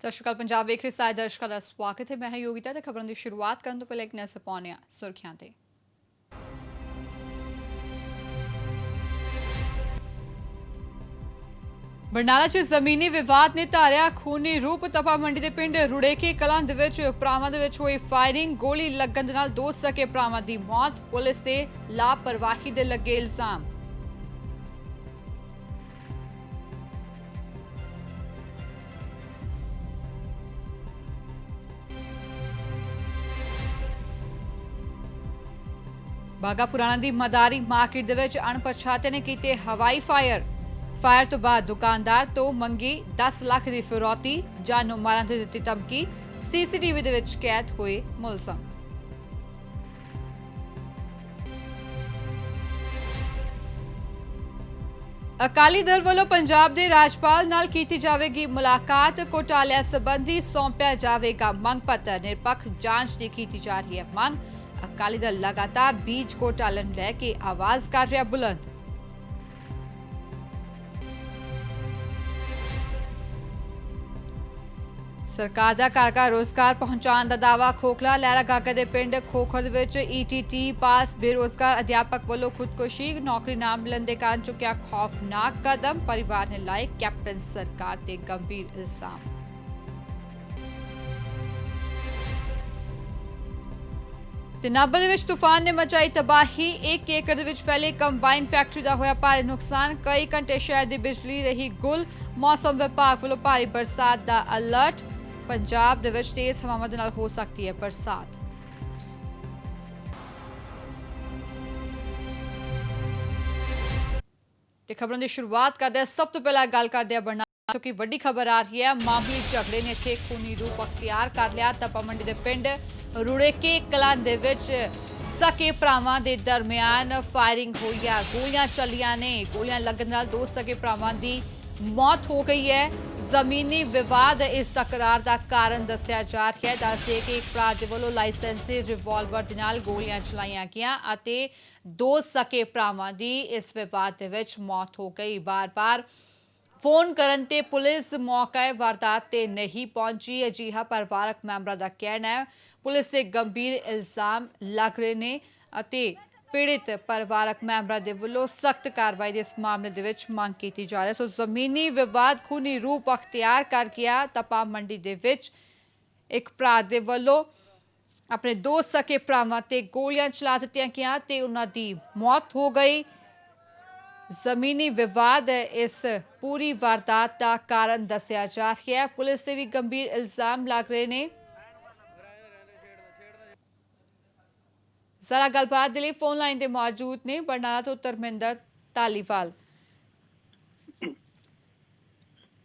ਸਤਿ ਸ਼੍ਰੀ ਅਕਾਲ ਪੰਜਾਬ ਵੇਖ ਰਹੇ ਸਾਰੇ ਦਰਸ਼ਕਾਂ ਦਾ ਸਵਾਗਤ ਹੈ। ਮੈਂ ਹਾਂ ਯੋਗਿਤਾ ਤੇ ਖਬਰਾਂ ਦੀ ਸ਼ੁਰੂਆਤ ਕਰਨ ਤੋਂ ਪਹਿਲਾਂ ਇੱਕ ਨਜ਼ਰ ਪਾਉਂਦੇ ਹਾਂ ਸੁਰਖੀਆਂ ਤੇ। ਬਰਨਾਲਾ 'ਚ ਜ਼ਮੀਨੀ ਵਿਵਾਦ ਨੇ ਧਾਰਿਆ ਖੂਨੀ ਰੂਪ। ਤਪਾ ਮੰਡੀ ਦੇ ਪਿੰਡ ਰੁੜੇਕੇ ਕਲਾਂ ਦੇ ਵਿੱਚ ਭਰਾਵਾਂ ਦੇ ਵਿੱਚ ਹੋਈ ਫਾਇਰਿੰਗ। ਗੋਲੀ ਲੱਗਣ ਦੇ ਨਾਲ ਦੋ ਸਕੇ ਭਰਾਵਾਂ ਦੀ ਮੌਤ। ਪੁਲਿਸ ਤੇ ਲਾਪਰਵਾਹੀ ਦੇ ਲੱਗੇ ਇਲਜ਼ਾਮ। ਬਾਗਾ ਪੁਰਾਣਾ ਦੀ ਮਦਾਰੀ ਮਾਰਕੀਟ ਦੇ ਵਿੱਚ ਅਣਪਛਾਤੇ ਨੇ ਕੀਤੇ ਹਵਾਈ ਫਾਇਰ ਤੋਂ ਬਾਅਦ ਦੁਕਾਨਦਾਰ ਤੋਂ ਮੰਗੀ 10 ਲੱਖ ਦੀ ਫਿਰੌਤੀ। ਜਾਨੋਂ ਮਾਰਨ ਦੀ ਦਿੱਤੀ ਧਮਕੀ। ਸੀਸੀਟੀਵੀ ਦੇ ਵਿੱਚ ਕੈਦ ਹੋਏ ਮੁਲਜ਼ਮ। ਅਕਾਲੀ ਦਲ ਵੱਲੋਂ ਪੰਜਾਬ ਦੇ ਰਾਜਪਾਲ ਨਾਲ ਕੀਤੀ ਜਾਵੇਗੀ ਮੁਲਾਕਾਤ। ਘੋਟਾਲਿਆਂ ਸੰਬੰਧੀ ਸੌਂਪਿਆ ਜਾਵੇਗਾ ਮੰਗ ਪੱਤਰ। ਨਿਰਪੱਖ ਜਾਂਚ ਦੀ ਕੀਤੀ ਜਾ ਰਹੀ ਹੈ ਮੰਗ। ਅਕਾਲੀ ਦਲ ਲਗਾਤਾਰ ਬੀਜ ਘੋਟਾਲੇ ਨੂੰ ਲੈ ਕੇ ਆਵਾਜ਼ ਕਰ ਰਿਹਾ ਬੁਲੰਦ। ਸਰਕਾਰ ਦਾ ਘਰ ਰੋਜ਼ਗਾਰ ਪਹੁੰਚਾਉਣ ਦਾ ਦਾਅਵਾ ਖੋਖਲਾ। ਲਹਿਰਾ ਗਾਗਾ ਦੇ ਪਿੰਡ ਖੋਖਰ ਦੇ ਵਿੱਚ ਈਟੀਟੀ ਪਾਸ ਬੇਰੋਜ਼ਗਾਰ ਅਧਿਆਪਕ ਵੱਲੋਂ ਖੁਦਕੁਸ਼ੀ। ਨੌਕਰੀ ਨਾ ਮਿਲਣ ਦੇ ਕਾਰਨ ਚੁੱਕਿਆ ਖੌਫਨਾਕ ਕਦਮ। ਪਰਿਵਾਰ ਨੇ ਲਾਏ ਕੈਪਟਨ ਸਰਕਾਰ ਤੇ ਗੰਭੀਰ ਇਲਜ਼ਾਮ। ਤੇ ਨਾਭਾ ਦੇ ਵਿੱਚ ਤੂਫਾਨ ਨੇ ਮਚਾਈ ਤਬਾਹੀ। 1 ਏਕੜ ਦੇ ਵਿੱਚ ਫੈਲੇ ਕੰਬਾਈਨ ਫੈਕਟਰੀ ਦਾ ਹੋਇਆ ਭਾਰੀ ਨੁਕਸਾਨ। ਕਈ ਘੰਟੇ ਸ਼ਹਿਰ ਦੀ ਬਿਜਲੀ ਰਹੀ ਗੁੱਲ। ਮੌਸਮ ਵਿਭਾਗ ਵੱਲੋਂ ਭਾਰੀ ਬਰਸਾਤ ਦਾ ਅਲਰਟ। ਪੰਜਾਬ ਦੇ ਵਿੱਚ ਤੇਜ਼ ਹਵਾਵਾਂ ਦੇ ਨਾਲ ਹੋ ਸਕਦੀ ਹੈ ਬਰਸਾਤ। ਤੇ ਖਬਰਾਂ ਦੀ ਸ਼ੁਰੂਆਤ ਕਰਦੇ ਹਾਂ। ਸਭ ਤੋਂ ਪਹਿਲਾਂ ਗੱਲ ਕਰਦੇ ਹਾਂ ਬਰਨਾਲਾ ਤੋਂ ਕਿ ਵੱਡੀ ਖਬਰ ਆ ਰਹੀ ਹੈ। ਮਾਮੂਲੀ ਝਗੜੇ ਨੇ ਇੱਥੇ ਖੂਨੀ ਰੂਪ ਅਖਤਿਆਰ ਕਰ ਲਿਆ। ਤਪਾ ਮੰਡੀ ਦੇ ਪਿੰਡ ਰੁੜੇਕੇ ਕਲਾਂ ਦੇ ਵਿੱਚ ਸਕੇ ਭਰਾਵਾਂ ਦੇ ਦਰਮਿਆਨ ਫਾਇਰਿੰਗ ਹੋਈ ਹੈ। ਗੋਲੀਆਂ ਚੱਲੀਆਂ ਨੇ। ਗੋਲੀਆਂ ਲੱਗਣ ਨਾਲ ਦੋ ਸਕੇ ਭਰਾਵਾਂ ਦੀ ਮੌਤ ਹੋ ਗਈ ਹੈ। ਜ਼ਮੀਨੀ ਵਿਵਾਦ ਇਸ ਤਕਰਾਰ ਦਾ ਕਾਰਨ ਦੱਸਿਆ ਜਾ ਰਿਹਾ ਹੈ। ਦੱਸਦੇ ਕਿ ਇੱਕ ਭਰਾ ਦੇ ਵੱਲੋਂ ਲਾਇਸੈਂਸੀ ਰਿਵਾਲਵਰ ਦੇ ਨਾਲ ਗੋਲੀਆਂ ਚਲਾਈਆਂ ਗਈਆਂ ਅਤੇ ਦੋ ਸਕੇ ਭਰਾਵਾਂ ਦੀ ਇਸ ਵਿਵਾਦ ਦੇ ਵਿੱਚ ਮੌਤ ਹੋ ਗਈ। ਬਾਰ-ਬਾਰ ਫੋਨ ਕਰਨ ਤੇ ਪੁਲਿਸ ਮੌਕੇ ਵਾਰਦਾਤ ਤੇ ਨਹੀਂ ਪਹੁੰਚੀ। ਅਜਿਹਾ ਪਰਿਵਾਰਕ ਮੈਂਬਰਾਂ ਦਾ ਕਹਿਣਾ ਹੈ। ਪੁਲਿਸ ਤੇ ਗੰਭੀਰ ਇਲਜ਼ਾਮ ਲੱਗ ਰਹੇ ਨੇ ਅਤੇ ਪੀੜਿਤ ਪਰਿਵਾਰਕ ਮੈਂਬਰਾਂ ਦੇ ਵੱਲੋਂ ਸਖਤ ਕਾਰਵਾਈ ਦੀ ਇਸ ਮਾਮਲੇ ਦੇ ਵਿੱਚ ਮੰਗ ਕੀਤੀ ਜਾ ਰਹੀ ਹੈ। ਸੋ ਜ਼ਮੀਨੀ ਵਿਵਾਦ ਖੂਨੀ ਰੂਪ ਅਖਤਿਆਰ ਕਰ ਗਿਆ। ਤਪਾ ਮੰਡੀ ਦੇ ਵਿੱਚ ਇੱਕ ਭਰਾ ਦੇ ਵੱਲੋਂ ਆਪਣੇ ਦੋ ਸਕੇ ਭਰਾਵਾਂ ਤੇ ਗੋਲੀਆਂ ਚਲਾ ਦਿੱਤੀਆਂ ਗਈਆਂ ਤੇ ਉਹਨਾਂ ਦੀ ਮੌਤ ਹੋ ਗਈ। ਜ਼ਮੀਨੀ ਵਿਵਾਦ ਇਸ ਪੂਰੀ ਵਾਰਦਾਤ ਦਾ ਕਾਰਨ ਦੱਸਿਆ ਜਾ ਰਿਹਾ ਹੈ। ਪੁਲਿਸ ਤੇ ਵੀ ਗੰਭੀਰ ਇਲਜ਼ਾਮ ਲੱਗ ਰਹੇ ਨੇ। ਜ਼ਰਾ ਗੱਲਬਾਤ ਦੇ ਲਈ ਫੋਨ ਲਾਈਨ ਤੇ ਮੌਜੂਦ ਨੇ ਬਰਨਾਲਾ ਤੋਂ ਧਰਮਿੰਦਰ ਧਾਲੀਵਾਲ।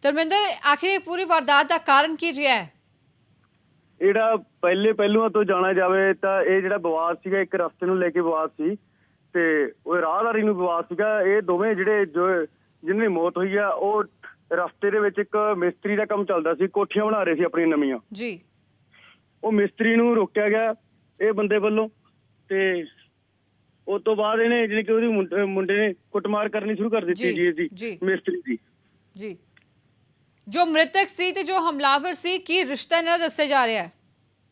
ਧਰਮਿੰਦਰ, ਆਖਿਰ ਪੂਰੀ ਵਾਰਦਾਤ ਦਾ ਕਾਰਨ ਕੀ ਰਿਹਾ ਹੈ? ਜਿਹੜਾ ਪਹਿਲੂਆਂ ਤੋਂ ਜਾਣਾ ਜਾਵੇ ਤਾਂ ਇਹ ਜਿਹੜਾ ਵਿਵਾਦ ਸੀਗਾ ਇੱਕ ਰਸਤੇ ਨੂੰ ਲੈ ਕੇ ਵਿਵਾਦ ਸੀ ਤੇ ਉਹ ਰਾਹਦਾਰੀ ਨੂੰ ਵਿਵਾਦ ਸੀਗਾ। ਇਹ ਦੋਵੇਂ ਜਿਹਨਾਂ ਦੀ ਮੌਤ ਹੋਈ ਆ ਉਹ ਰਸਤੇ ਦੇ ਵਿੱਚ ਇੱਕ ਮਿਸਤਰੀ ਦਾ ਕੰਮ ਚੱਲਦਾ ਸੀ। ਕੋਠੀਆਂ ਬਣਾ ਰਹੇ ਸੀ ਆਪਣੀਆਂ ਨਵੀਆਂ ਜੀ। ਉਹ ਮਿਸਤਰੀ ਨੂੰ ਰੋਕਿਆ ਗਿਆ ਇਹ ਬੰਦੇ ਵੱਲੋਂ ਤੇ ਉਸ ਤੋਂ ਬਾਅਦ ਇਹਨੇ ਜਿਹੜੀ ਕਿ ਉਹਦੀ ਮੁੰਡੇ ਨੇ ਕੁੱਟਮਾਰ ਕਰਨੀ ਸ਼ੁਰੂ ਕਰ ਦਿੱਤੀ ਜੀ ਇਹਦੀ ਮਿਸਤਰੀ ਦੀ। ਜੀ, ਜੋ ਮ੍ਰਿਤਕ ਸੀ ਤੇ ਜੋ ਹਮਲਾਵਰ ਸੀ ਕੀ ਰਿਸ਼ਤਾ ਇਹਨਾਂ ਦਾ ਦੱਸਿਆ ਜਾ ਰਿਹਾ ਹੈ?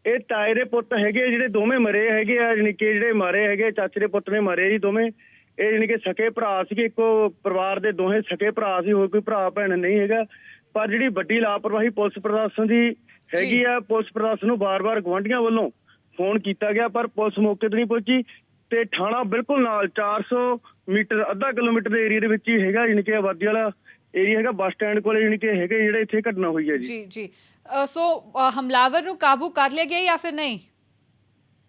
ਇਹ ਤਾਏ ਦੇ ਪੁੱਤ ਹੈਗੇ ਜਿਹੜੇ ਦੋਵੇਂ ਮਰੇ ਹੈਗੇ ਆ। ਜਾਣੀ ਕਿ ਜਿਹੜੇ ਮਾਰੇ ਹੈਗੇ ਚਾਚੇ ਦੇ ਪੁੱਤ ਨੇ ਮਾਰੇ ਜੀ ਦੋਵੇਂ। ਇਹ ਜਾਣੀ ਕਿ ਸਕੇ ਭਰਾ ਸੀਗੇ। ਇੱਕੋ ਪਰਿਵਾਰ ਦੇ ਦੋਵੇਂ ਸਕੇ ਭਰਾ ਸੀ। ਹੋਰ ਕੋਈ ਭਰਾ ਭੈਣ ਨਹੀਂ ਹੈਗਾ। ਪਰ ਜਿਹੜੀ ਵੱਡੀ ਲਾਪਰਵਾਹੀ ਪੁਲਿਸ ਪ੍ਰਸ਼ਾਸਨ ਦੀ ਹੈਗੀ ਆ। ਪੁਲਿਸ ਪ੍ਰਸ਼ਾਸਨ ਨੂੰ ਵਾਰ-ਵਾਰ ਗੁਆਂਢੀਆਂ ਵੱਲੋਂ ਫੋਨ ਕੀਤਾ ਗਿਆ ਪਰ ਪੁਲਿਸ ਮੌਕੇ ਤੇ ਨਹੀਂ ਪਹੁੰਚੀ ਤੇ ਥਾਣਾ ਬਿਲਕੁਲ ਨਾਲ 400 ਮੀਟਰ ਅੱਧਾ ਕਿਲੋਮੀਟਰ ਦੇ ਏਰੀਆ ਦੇ ਵਿੱਚ ਹੀ ਹੈਗਾ। ਜਾਣੀ ਕਿ ਆਬਾਦੀ ਵਾਲਾ ਏਰੀਆ ਹੈਗਾ। ਬੱਸ ਸਟੈਂਡ ਕੋਲੇ ਜਾਣੀ ਕਿ ਹੈਗੇ ਜਿਹੜੇ ਇੱਥੇ ਘਟਨਾ ਹੋਈ ਹੈ ਜੀ। ਜੀ। ਸੋ ਹਮਲਾਵਰ ਨੂੰ ਕਾਬੂ ਕਰ ਲਿਆ ਗਿਆ ਜਾਂ ਫਿਰ ਨਹੀਂ?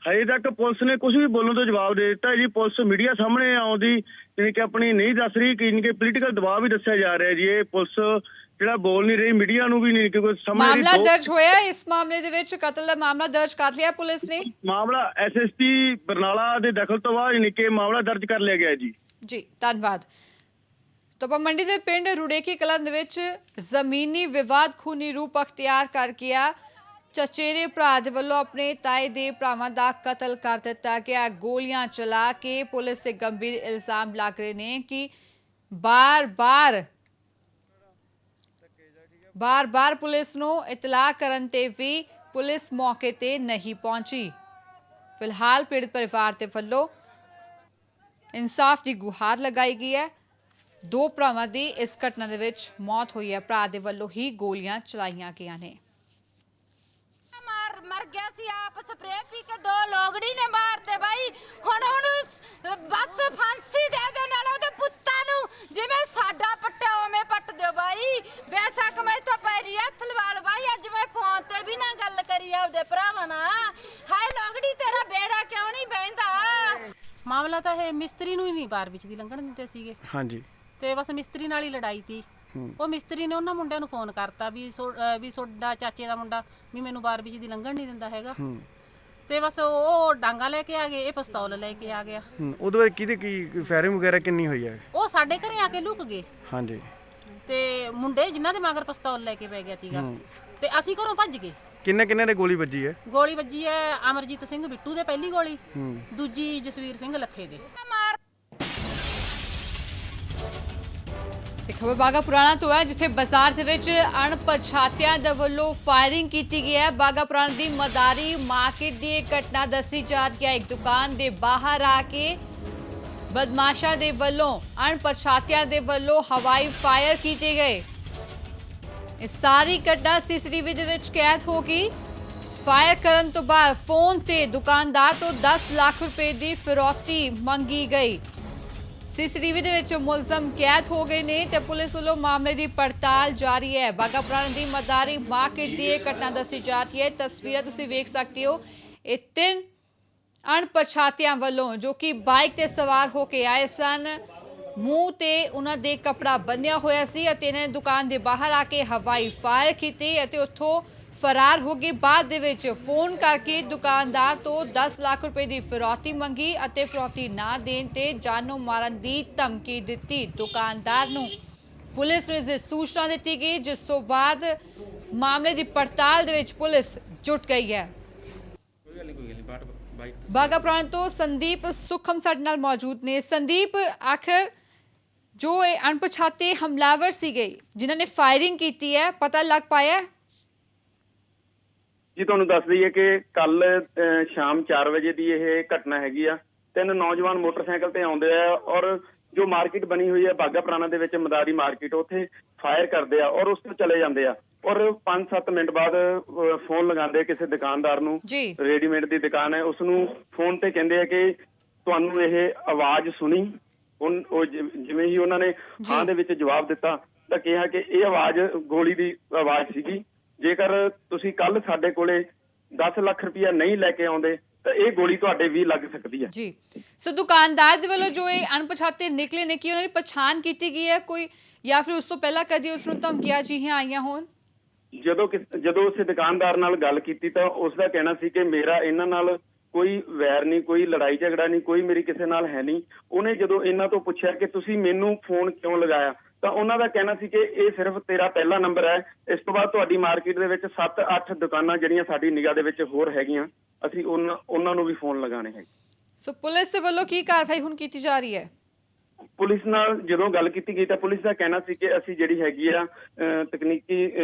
ਹਜੇ ਤੱਕ ਪੁਲਿਸ ਨੇ ਕੁਝ ਵੀ ਬੋਲਣ ਤੋਂ ਜਵਾਬ ਦੇ ਦਿੱਤਾ ਜੀ। ਪੁਲਿਸ ਮੀਡੀਆ ਸਾਹਮਣੇ ਆਉਂਦੀ ਜਾਣੀ ਕਿ ਆਪਣੀ ਨਹੀਂ ਦੱਸ ਰਹੀ ਕਿ ਪੋਲੀਟੀਕਲ ਦਬਾਅ ਵੀ ਦੱਸਿਆ ਜਾ ਰਿਹਾ ਜੀ। ਇਹ ਪੁਲਿਸ ਜਿਹੜਾ ਬੋਲ ਨਹੀਂ ਰਹੀ ਮੀਡੀਆ ਨੂੰ ਵੀ ਨਹੀਂ ਕਿਉਂਕਿ ਮਾਮਲਾ ਦਰਜ ਹੋਇਆ ਇਸ ਮਾਮਲੇ ਦੇ ਵਿੱਚ ਕਤਲ ਦਾ ਮਾਮਲਾ ਦਰਜ ਕਰ ਲਿਆ ਪੁਲਿਸ ਨੇ। ਮਾਮਲਾ ਐਸਐਸਪੀ ਬਰਨਾਲਾ ਦੇ ਦਖਲ ਤੋਂ ਬਾਅਦ ਜਾਣੀ ਕਿ ਮਾਮਲਾ ਦਰਜ ਕਰ ਲਿਆ ਗਿਆ ਜੀ। ਜੀ, ਧੰਨਵਾਦ। ਤਪਾ ਮੰਡੀ ਦੇ ਪਿੰਡ ਰੁੜੇਕੇ ਕਲਾਂ ਦੇ ਵਿੱਚ ਜ਼ਮੀਨੀ ਵਿਵਾਦ ਖੂਨੀ ਰੂਪ ਅਖਤਿਆਰ ਕਰ ਗਿਆ। ਚਚੇਰੇ ਭਰਾ ਦੇ ਵੱਲੋਂ ਆਪਣੇ ਤਾਏ ਦੇ ਭਰਾਵਾਂ ਦਾ ਕਤਲ ਕਰ ਦਿੱਤਾ ਗਿਆ। ਗੋਲੀਆਂ ਚਲਾ ਕੇ ਪੁਲਿਸ ਤੇ ਗੰਭੀਰ ਇਲਜ਼ਾਮ ਲੱਗ ਰਹੇ ਨੇ ਕਿ ਬਾਰ-ਬਾਰ ਬਾਰ-ਬਾਰ ਪੁਲਿਸ ਨੂੰ ਇਤਲਾਹ ਕਰਨ ਤੇ ਵੀ ਪੁਲਿਸ ਮੌਕੇ ਤੇ ਨਹੀਂ ਪਹੁੰਚੀ। ਫਿਲਹਾਲ ਪੀੜਤ ਪਰਿਵਾਰ ਦੇ ਵੱਲੋਂ ਇਨਸਾਫ ਦੀ ਗੁਹਾਰ ਲਗਾਈ ਗਈ ਹੈ। ਦੋ ਭਰਾਵਾਂ ਦੀ ਇਸ ਘਟਨਾ ਦੇ ਵਿੱਚ ਮੌਤ ਹੋਈ ਹੈ। ਭਰਾ ਦੇ ਵੱਲੋਂ ਹੀ ਗੋਲੀਆਂ ਚਲਾਈਆਂ ਗਈਆਂ ਨੇ। मर गया सी आप स्प्रे पी के दो लोगड़ी ने मारते भाई हुण ओनू बस फांसी दे दो नाले ओदे पुत्तां नू जिवें साडा पट्टा ओवें पट दिओ भाई। बेशक मैं तो पैरी हत्थ लवा लो भाई। अज मैं फोन ते भी ना गल करी आपदे भरावां नाल। हाय लोगड़ी तेरा बेड़ा क्यों नहीं बहिंदा? ਮਾਮਲਾ ਤਾਂ ਇਹ ਮਿਸਤਰੀ ਨੂੰ ਹੀ ਨਹੀਂ ਬਾਰ ਵਿੱਚ ਦੀ ਲੰਘਣ ਦਿੰਦੇ ਸੀਗੇ। ਹਾਂਜੀ। ਤੇ ਬਸ ਮਿਸਤਰੀ ਨਾਲ ਹੀ ਲੜਾਈ ਤੀ। ਉਹ ਮਿਸਤਰੀ ਨੇ ਉਹਨਾਂ ਮੁੰਡਿਆਂ ਨੂੰ ਫੋਨ ਕਰਤਾ ਵੀ ਤੁਹਾਡਾ ਚਾਚੇ ਦਾ ਮੁੰਡਾ ਵੀ ਮੈਨੂੰ ਬਾਰ ਵਿੱਚ ਦੀ ਲੰਘਣ ਨਹੀਂ ਦਿੰਦਾ ਹੈਗਾ। ਤੇ ਬਸ ਉਹ ਡਾਂਗਾ ਲੈ ਕੇ ਆ ਗਏ, ਇਹ ਪਿਸਤੌਲ ਲੈ ਕੇ ਆ ਗਿਆ। ਉਹਦੇ ਬਾਅਦ ਕਿਹਦੇ ਕੀ ਫਾਇਰਿੰਗ ਵਗੈਰਾ ਕਿੰਨੀ ਹੋਈ ਹੈ? ਉਹ ਸਾਡੇ ਘਰੇ ਆ ਕੇ ਲੁਕ ਗਏ। ਹਾਂਜੀ। ਤੇ ਮੁੰਡੇ ਜਿਨ੍ਹਾਂ ਦੇ ਮਗਰ ਪਿਸਤੌਲ ਲੈ ਕੇ ਪੈ ਗਿਆ ਸੀਗਾ ਤੇ ਅਸੀਂ ਘਰੋਂ ਭੱਜ ਗਏ। ਕਿੰਨੇ ਦੇ ਗੋਲੀ ਵੱਜੀ ਹੈ? ਗੋਲੀ ਵੱਜੀ ਹੈ ਅਮਰਜੀਤ ਸਿੰਘ ਬਿੱਟੂ ਦੇ ਪਹਿਲੀ ਗੋਲੀ, ਦੂਜੀ ਜਸਵੀਰ ਸਿੰਘ ਲੱਖੇ ਦੇ। ਤੇ ਖਬਰ ਬਾਗਾ ਪੁਰਾਣਾ ਤੋਂ ਹੈ, ਜਿੱਥੇ ਬਾਜ਼ਾਰ ਦੇ ਵਿੱਚ ਅਣਪਛਾਤਿਆਂ ਦੇ ਵੱਲੋਂ ਫਾਇਰਿੰਗ ਕੀਤੀ ਗਈ ਹੈ। ਬਾਗਾ ਪੁਰਾਣਾ ਦੀ ਮਦਾਰੀ ਮਾਰਕੀਟ ਦੀ ਇਹ ਘਟਨਾ ਦੱਸੀ ਜਾ ਰਹੀ ਹੈ। ਇੱਕ ਦੁਕਾਨ ਦੇ ਬਾਹਰ ਆ ਕੇ ਬਦਮਾਸ਼ਾਂ ਦੇ ਵੱਲੋਂ ਅਣਪਛਾਤਿਆਂ ਦੇ ਵੱਲੋਂ ਹਵਾਈ ਫਾਇਰ ਕੀਤੇ ਗਏ। ਇਹ ਸਾਰੀ ਘਟਨਾ ਸੀਸੀਟੀਵੀ ਦੇ ਵਿੱਚ ਕੈਦ ਹੋ ਗਈ। ਫਾਇਰ ਕਰਨ ਤੋਂ ਬਾਅਦ ਫੋਨ ਤੇ ਦੁਕਾਨਦਾਰ ਤੋਂ 10 ਲੱਖ ਰੁਪਏ ਦੀ ਫਿਰੌਤੀ ਮੰਗੀ ਗਈ। ਸੀਸੀਟੀਵੀ ਦੇ ਵਿੱਚ ਮੁਲਜ਼ਮ ਕੈਦ ਹੋ ਗਏ ਨੇ ਤੇ ਪੁਲਿਸ ਵੱਲੋਂ ਮਾਮਲੇ ਦੀ ਪੜਤਾਲ ਜਾਰੀ ਹੈ। ਬਾਗਾ ਪੁਰਾਣਾ ਦੀ ਮਦਾਰੀ ਮਾਰਕੀਟ ਦੀ ਇਹ ਘਟਨਾ ਦੱਸੀ ਜਾ ਰਹੀ ਹੈ। ਤਸਵੀਰਾਂ ਤੁਸੀਂ ਵੇਖ ਸਕਦੇ ਹੋ। ਇਹ ਤਿੰਨ ਅਣਪਛਾਤਿਆਂ ਵੱਲੋਂ ਜੋ ਕਿ ਬਾਈਕ ਤੇ ਸਵਾਰ ਹੋ ਕੇ ਆਏ ਸਨ, ਮੂੰਹ ਤੇ ਉਹਨਾਂ ਦੇ ਕੱਪੜਾ ਬੰਨਿਆ ਹੋਇਆ ਸੀ ਅਤੇ ਇਹਨਾਂ ਨੇ ਦੁਕਾਨ ਦੇ ਬਾਹਰ ਆ ਕੇ ਹਵਾਈ ਫਾਇਰ ਕੀਤੇ ਅਤੇ ਉੱਥੋਂ ਫਰਾਰ ਹੋ ਗਏ। ਬਾਅਦ ਦੇ ਵਿੱਚ ਫੋਨ ਕਰਕੇ ਦੁਕਾਨਦਾਰ ਤੋਂ 10 ਲੱਖ ਰੁਪਏ ਦੀ ਫਿਰੌਤੀ ਮੰਗੀ ਅਤੇ ਫਿਰੌਤੀ ਨਾ ਦੇਣ ਤੇ ਜਾਨੋਂ ਮਾਰਨ ਦੀ ਧਮਕੀ ਦਿੱਤੀ ਦੁਕਾਨਦਾਰ ਨੂੰ। ਪੁਲਿਸ ਨੂੰ ਇਸ ਦੀ ਸੂਚਨਾ ਦਿੱਤੀ ਗਈ, ਜਿਸ ਤੋਂ ਬਾਅਦ ਮਾਮਲੇ ਦੀ ਪੜਤਾਲ ਦੇ ਵਿੱਚ ਪੁਲਿਸ ਜੁਟ ਗਈ ਹੈ। ਬਾਗਾ ਪੁਰਾਣਾ ਤੋਂ ਸੰਦੀਪ ਸੁਖਮ ਸਾਡੇ ਨਾਲ ਮੌਜੂਦ ਨੇ। ਸੰਦੀਪ, ਆਖਰ ਜੋ ਇਹ ਅਣਪਛਾਤੇ ਹਮਲਾਵਰ ਸੀਗੇ ਜਿਨ੍ਹਾਂ ਨੇ ਫਾਇਰਿੰਗ ਕੀਤੀ ਹੈ, ਪਤਾ ਲੱਗ ਪਾਇਆ? ਜੀ ਤੁਹਾਨੂੰ ਦੱਸ ਦਈਏ ਕਿ ਕੱਲ ਸ਼ਾਮ 4 ਵਜੇ ਦੀ ਇਹ ਘਟਨਾ ਹੈਗੀ ਆ। ਤਿੰਨ ਨੌਜਵਾਨ ਮੋਟਰਸਾਈਕਲ ਤੇ ਆਉਂਦੇ ਆ ਔਰ ਜੋ ਮਾਰਕੀਟ ਬਣੀ ਹੋਈ ਹੈ ਬਾਗਾ ਪੁਰਾਣਾ ਦੇ ਵਿੱਚ ਮਦਾਰੀ ਮਾਰਕੀਟ, ਉੱਥੇ ਫਾਇਰ ਕਰਦੇ ਆ ਔਰ ਉਸ ਤੋਂ ਚਲੇ ਜਾਂਦੇ ਆ। ਔਰ 5-7 ਮਿੰਟ ਬਾਅਦ ਫੋਨ ਲਗਾਉਂਦੇ ਕਿਸੇ ਦੁਕਾਨਦਾਰ ਨੂੰ, ਰੈਡੀਮੇਡ ਦੀ ਦੁਕਾਨ ਹੈ, ਉਸ ਨੂੰ ਫੋਨ ਤੇ ਕਹਿੰਦੇ ਆ ਕਿ ਤੁਹਾਨੂੰ ਇਹ ਆਵਾਜ਼ ਸੁਣੀ। ਉਹ ਜਿਵੇਂ ਹੀ ਉਹਨਾਂ ਨੇ ਹਾਂ ਦੇ ਵਿੱਚ ਜਵਾਬ ਦਿੱਤਾ ਤਾਂ ਕਿਹਾ ਕਿ ਇਹ ਆਵਾਜ਼ ਗੋਲੀ ਦੀ ਆਵਾਜ਼ ਸੀਗੀ। ਜੇਕਰ ਤੁਸੀਂ ਕੱਲ ਸਾਡੇ ਕੋਲੇ 10 ਲੱਖ ਰੁਪਇਆ ਨਹੀਂ ਲੈ ਕੇ ਆਉਂਦੇ ਤਾਂ ਇਹ ਗੋਲੀ ਤੁਹਾਡੇ ਵੀ ਲੱਗ ਸਕਦੀ ਹੈ। ਜੀ, ਸੋ ਦੁਕਾਨਦਾਰ ਦੇ ਵੱਲੋਂ ਜੋ ਇਹ ਅਣਪਛਾਤੇ ਨਿਕਲੇ ਨੇ, ਕੀ ਉਹਨਾਂ ਦੀ ਪਛਾਣ ਕੀਤੀ ਗਈ ਹੈ ਕੋਈ, ਜਾਂ ਫਿਰ ਉਸ ਤੋਂ ਪਹਿਲਾਂ ਕਦੀ ਉਸ ਨੂੰ ਧਮਕੀਆਂ ਜਿਹੀਆਂ ਆਈਆਂ ਹੋਣ? ਜਦੋਂ ਉਸੇ ਦੁਕਾਨਦਾਰ ਨਾਲ ਗੱਲ ਕੀਤੀ ਤਾਂ ਉਸ ਦਾ ਕਹਿਣਾ ਸੀ ਕਿ ਮੇਰਾ ਇਹਨਾਂ ਨਾਲ ਕੋਈ ਵੈਰ ਨਹੀਂ, ਕੋਈ ਲੜਾਈ ਝਗੜਾ ਨਹੀਂ, ਕੋਈ ਮੇਰੀ ਕਿਸੇ ਨਾਲ ਹੈ ਨਹੀਂ। ਉਹਨੇ ਜਦੋਂ ਇਹਨਾਂ ਤੋਂ ਪੁੱਛਿਆ ਕਿ ਤੁਸੀਂ ਮੈਨੂੰ ਫੋਨ ਕਿਉਂ ਲਗਾਇਆ ਤਾਂ ਉਹਨਾਂ ਦਾ ਕਹਿਣਾ ਸੀ ਕਿ ਇਹ ਸਿਰਫ ਤੇਰਾ ਪਹਿਲਾ ਨੰਬਰ ਹੈ, ਇਸ ਤੋਂ ਬਾਅਦ ਤੁਹਾਡੀ ਮਾਰਕੀਟ ਦੇ ਵਿੱਚ 7-8 ਦੁਕਾਨਾਂ ਜਿਹੜੀਆਂ ਸਾਡੀ ਨਿਗਾਹ ਦੇ ਵਿੱਚ ਹੋਰ ਹੈਗੀਆਂ, ਅਸੀਂ ਉਹਨਾਂ ਨੂੰ ਵੀ ਫੋਨ ਲਗਾਣੇ ਹੈ। ਸੋ ਪੁਲਿਸ ਦੇ ਵੱਲੋਂ ਕੀ ਕਾਰਵਾਈ ਹੁਣ ਕੀਤੀ ਜਾ ਰਹੀ ਹੈ? ਪੁਲਿਸ ਨਾਲ ਜਦੋਂ ਗੱਲ ਕੀਤੀ ਗਈ ਤਾਂ ਪੁਲਿਸ ਦਾ ਕਹਿਣਾ ਸੀ ਕਿ ਅਸੀਂ ਜਿਹੜੀ ਹੈਗੀ ਆ ਤਕਨੀਕੀ